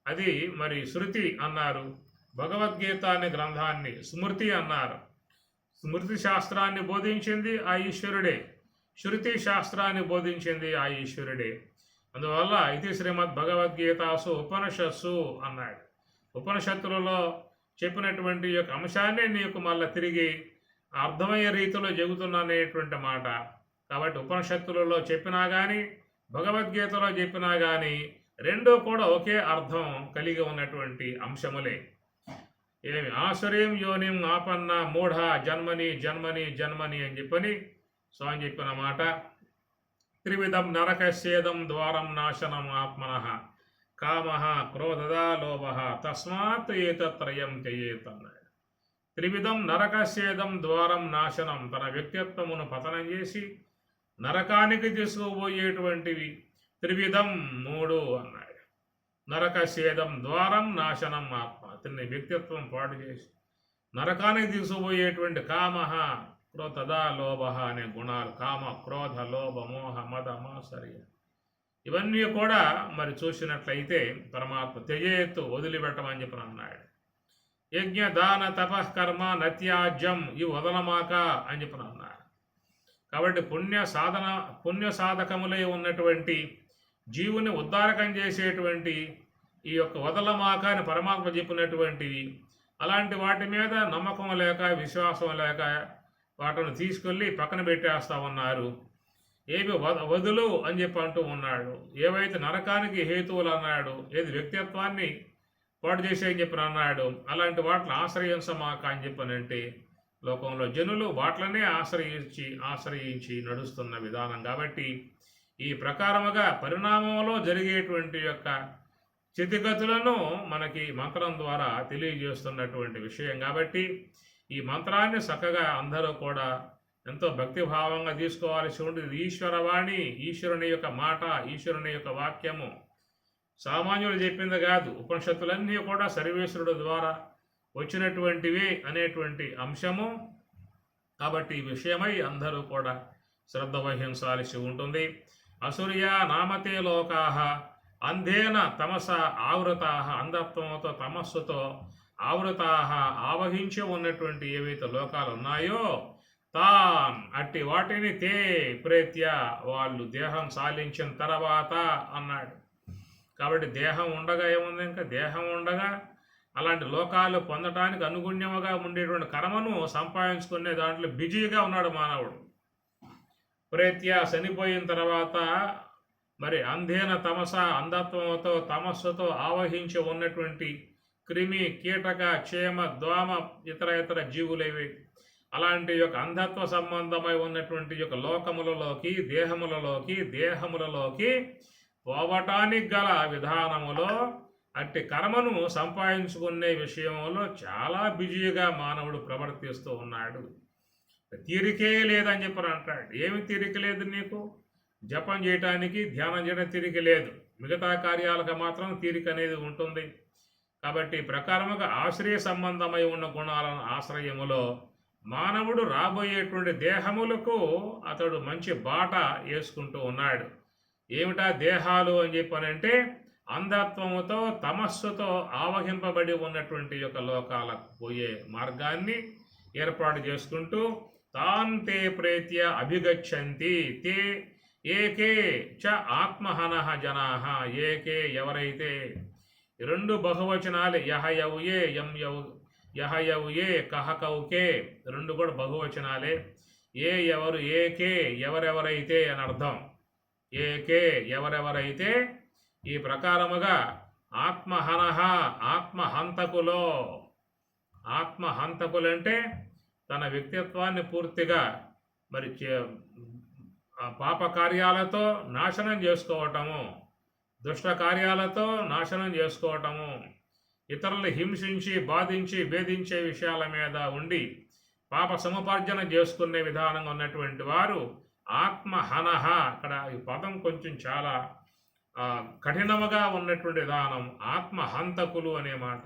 అది మరి శృతి అన్నారు, భగవద్గీత అనే గ్రంథాన్ని స్మృతి అన్నారు. స్మృతి శాస్త్రాన్ని బోధించింది ఆ ఈశ్వరుడే. శృతి శాస్త్రాన్ని బోధించింది ఆ ఈశ్వరుడే. అందువల్ల ఇది శ్రీమద్ భగవద్గీతాసు ఉపనిషత్సు అన్నాడు. ఉపనిషత్తులలో చెప్పినటువంటి యొక్క అంశాన్ని నీకు మళ్ళీ తిరిగి అర్థమయ్యే రీతిలో చెబుతున్నానేటువంటి మాట. కాబట్టి ఉపనిషత్తులలో చెప్పినా కానీ భగవద్గీతలో చెప్పినా కానీ రెండూ కూడా ఒకే అర్థం కలిగి ఉన్నటువంటి అంశములే. ఏమి ఆశ్రయం యోనిం ఆపన్న మూఢ జన్మని జన్మని జన్మని అని చెప్పని స్వామి చెప్పిన మాట. త్రివిధం నరకస్యేదం ద్వారం నాశనం ఆత్మనః కామః క్రోధదా లోభః తస్మాత్ ఏతత్రయం త్యజేత్ అన్నాడు. త్రివిధం నరకస్యేదం ద్వారం నాశనం, తన వ్యక్తిత్వమును పతనం చేసి నరకానికి తీసుకుపోయేటువంటివి త్రివిధం మూడు అన్నాడు. నరకస్యేదం ద్వారం నాశనం ఆత్మ, అతని వ్యక్తిత్వం పాడు చేసి నరకానికి తీసుకుపోయేటువంటి కామః క్రోధదా లోభః అనే గుణాలు, కామ క్రోధ లోభ మోహ మద మాత్సర్య, ఇవన్నీ కూడా మరి చూసినట్లయితే పరమాత్మ త్యజేత్తు వదిలిపెట్టమని చెప్పి అన్నాడు. యజ్ఞ దాన తపఃకర్మ నత్యాజ్యం ఇవి వదలమాక అని చెప్పి అన్నారు. కాబట్టి పుణ్య సాధకములై ఉన్నటువంటి జీవుని ఉద్ధారకం చేసేటువంటి ఈ యొక్క వదలమాక అని పరమాత్మ చెప్పినటువంటివి, అలాంటి వాటి మీద నమ్మకం లేక విశ్వాసం లేక వాటిని తీసుకెళ్ళి పక్కన పెట్టేస్తా ఉన్నారు. ఏవి వదులు అని చెప్పి అంటూ ఉన్నాడు. ఏవైతే నరకానికి హేతువులు అన్నాడు, ఏది వ్యక్తిత్వాన్ని పాటు చేసేయని చెప్పి అన్నాడు, అలాంటి వాటిని ఆశ్రయించమాక అని చెప్పనంటే లోకంలో జనులు వాటినే ఆశ్రయించి నడుస్తున్న విధానం. కాబట్టి ఈ ప్రకారముగా పరిణామంలో జరిగేటువంటి యొక్క స్థితిగతులను మనకి మంత్రం ద్వారా తెలియజేస్తున్నటువంటి విషయం. కాబట్టి ఈ మంత్రాన్ని చక్కగా అందరూ కూడా ఎంతో భక్తిభావంగా తీసుకోవాల్సి ఉంటుంది. ఈశ్వరవాణి, ఈశ్వరుని యొక్క మాట, ఈశ్వరుని యొక్క వాక్యము సామాన్యులు చెప్పింది కాదు. ఉపనిషత్తులన్నీ కూడా సర్వేశ్వరుడు ద్వారా వచ్చినటువంటివే అనేటువంటి అంశము. కాబట్టి ఈ విషయమై అందరూ కూడా శ్రద్ధ వహించాల్సి ఉంటుంది. అసూర్య నామతే లోకాః అంధేన తమస ఆవృతాః, అంధత్వంతో తమస్సుతో ఆవృతాః ఆవహించి ఉన్నటువంటి ఏవైతే లోకాలు ఉన్నాయో తాన్ అట్టి వాటిని తే ప్రేత్య వాళ్ళు దేహం సాలించిన తర్వాత అన్నాడు. కాబట్టి దేహం ఉండగా ఏముంది, ఇంకా దేహం ఉండగా అలాంటి లోకాలు పొందటానికి అనుగుణ్యముగా ఉండేటువంటి కర్మను సంపాదించుకునే దాంట్లో బిజీగా ఉన్నాడు మానవుడు. ప్రేత్య చనిపోయిన తర్వాత మరి అంధేన తమస, అంధత్వంతో తమస్సుతో ఆవహించి ఉన్నటువంటి క్రిమి కీటక చేమ దోమ ఇతర జీవులేవి అలాంటి యొక్క అంధత్వ సంబంధమై ఉన్నటువంటి యొక్క లోకములలోకి దేహములలోకి పోవటానికి గల విధానములో అట్టి కర్మను సంపాదించుకునే విషయంలో చాలా బిజీగా మానవుడు ప్రవర్తిస్తూ ఉన్నాడు. తీరికే లేదని చెప్పని అంటాడు. ఏమి తీరిక లేదు నీకు? జపం చేయటానికి, ధ్యానం చేయడం తీరిక లేదు, మిగతా కార్యాలకు మాత్రం తీరిక అనేది ఉంటుంది. కాబట్టి ప్రకారముగా ఆశ్రయ సంబంధమై ఉన్న గుణాలను ఆశ్రయములో మానవుడు రాబోయేటువంటి దేహములకు అతడు మంచి బాట వేసుకుంటూ ఉన్నాడు. ఏమిటా దేహాలు అని చెప్పనంటే అంధత్వముతో తమస్సుతో ఆవహింపబడి ఉన్నటువంటి యొక్క లోకాలకు పోయే మార్గాన్ని ఏర్పాటు చేసుకుంటూ తాన్ తే ప్రేత్య అభిగచ్చంతి తే ఏకే చ ఆత్మహనః జనాః, ఏకే ఎవరైతే, రెండు బహువచనాలు యహయౌయే యహయౌయే కహకౌకే, రెండు కూడా బహువచనాలే. ఎవరు, ఏకే ఎవరెవరైతే అని అర్థం. ఏకే ఎవరెవరైతే ఈ ప్రకారముగా ఆత్మహనః ఆత్మహంతకులంటే తన వ్యక్తిత్వాన్ని పూర్తిగా మరి పాప కార్యాలతో నాశనం చేసుకోవటము, దుష్ట కార్యాలతో నాశనం చేసుకోవటము, ఇతరులు హింసించి బాధించి వేధించే విషయాల మీద ఉండి పాప సముపార్జన చేసుకునే విధానంగా ఉన్నటువంటి వారు ఆత్మహనః. అక్కడ ఈ పదం కొంచెం చాలా కఠినముగా ఉన్నటువంటి విధానం. ఆత్మహంతకులు అనే మాట.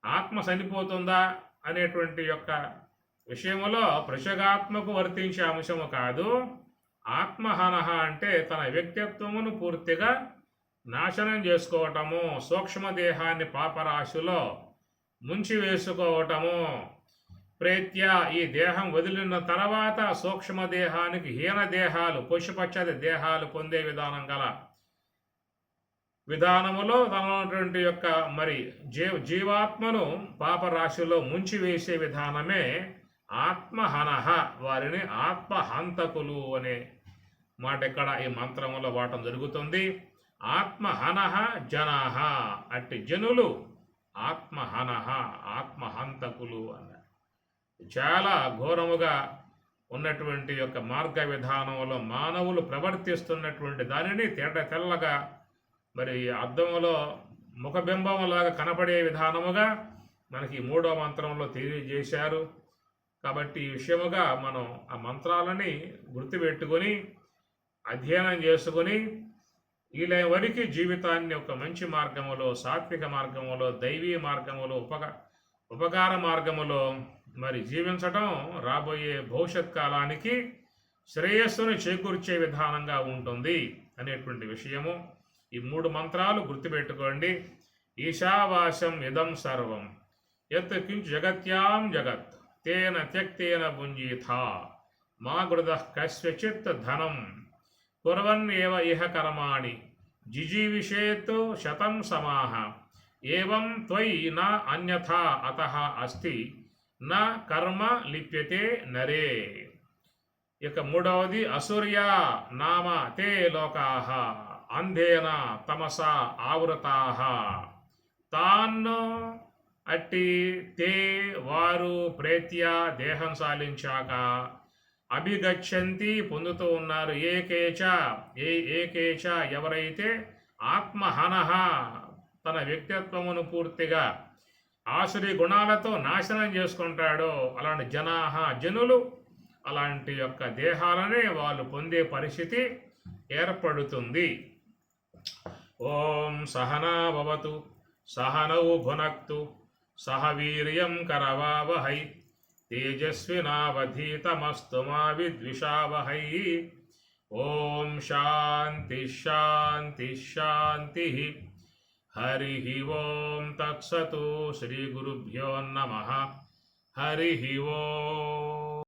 ఆత్మ చనిపోతుందా అనేటువంటి యొక్క విషయములో ప్రశగాత్మకు వర్తించే అంశము కాదు. ఆత్మహనః అంటే తన వ్యక్తిత్వమును పూర్తిగా నాశనం చేసుకోవటము, సూక్ష్మదేహాన్ని పాపరాశిలో ముంచి వేసుకోవటము. ప్రేత్య ఈ దేహం వదిలిన తర్వాత సూక్ష్మ దేహానికి హీన దేహాలు పశుపక్షాది దేహాలు పొందే విధానములో తనటువంటి యొక్క మరి జీవాత్మను పాపరాశిలో ముంచివేసే విధానమే ఆత్మహనహ, వారిని ఆత్మహంతకులు అనే మాట ఇక్కడ ఈ మంత్రములో వాడటం జరుగుతుంది. ఆత్మహనహ జనాహ, అట్టి జనులు ఆత్మహనహ, ఆత్మహంతకులు అన్నారు. చాలా ఘోరముగా ఉన్నటువంటి యొక్క మార్గ విధానంలో మానవులు ప్రవర్తిస్తున్నటువంటి దానిని తెల్లగా మరి అద్దంలో ముఖబింబంలాగా కనపడే విధానముగా మనకి 3వ మంత్రంలో తెలియజేశారు. కాబట్టి ఈ విషయముగా మనం ఆ మంత్రాలని గుర్తుపెట్టుకొని అధ్యయనం చేసుకొని వీలైన వరకు జీవితాన్ని ఒక మంచి మార్గములో, సాత్విక మార్గములో, దైవీ మార్గములో, ఉపకార మార్గములో మరి జీవించడం రాబోయే భవిష్యత్ కాలానికి శ్రేయస్సును చేకూర్చే విధానంగా ఉంటుంది అనేటువంటి విషయము. ఈ 3 మంత్రాలు గుర్తుపెట్టుకోండి. ఈశావాసం ఇదం సర్వం యత్ కించ జగత్యాం జగత్ తేన త్యక్తేన భుంజీథా మా గృదః కస్యచిత్ ధనం కుర్వన్నేవ ఇహ కర్మాణి జిజీవిషేత్ శతం సమాహ ఏవం త్వయి న అన్యథా అతః అస్తి న కర్మ లిప్యతే నరే. ఇక 3వది అసూర్య నామ తే లోకాః అంధేన తమసా ఆవృతాః తాన్ అట్టి తే వారు ప్రేత్య దేహం సాలించాక అభిగచ్చంతి పొందుతూ ఉన్నారు. ఏకేచ ఎవరైతే ఆత్మహనహ తన వ్యక్తిత్వమును పూర్తిగా ఆసురి గుణాలతో నాశనం చేసుకుంటాడో అలాంటి జనులు అలాంటి యొక్క దేహాలనే వాళ్ళు పొందే పరిస్థితి ఏర్పడుతుంది. ఓం సహనా భవతు సహనౌ భునక్తు సహ వీర్యం కరవావహై తేజస్వినావధీతమస్తు మా విద్విషావహై. ఓం శాంతి శాంతి శాంతి. హరి ఓం తత్సతు. శ్రీ గురుభ్యో నమః. హరి ఓం.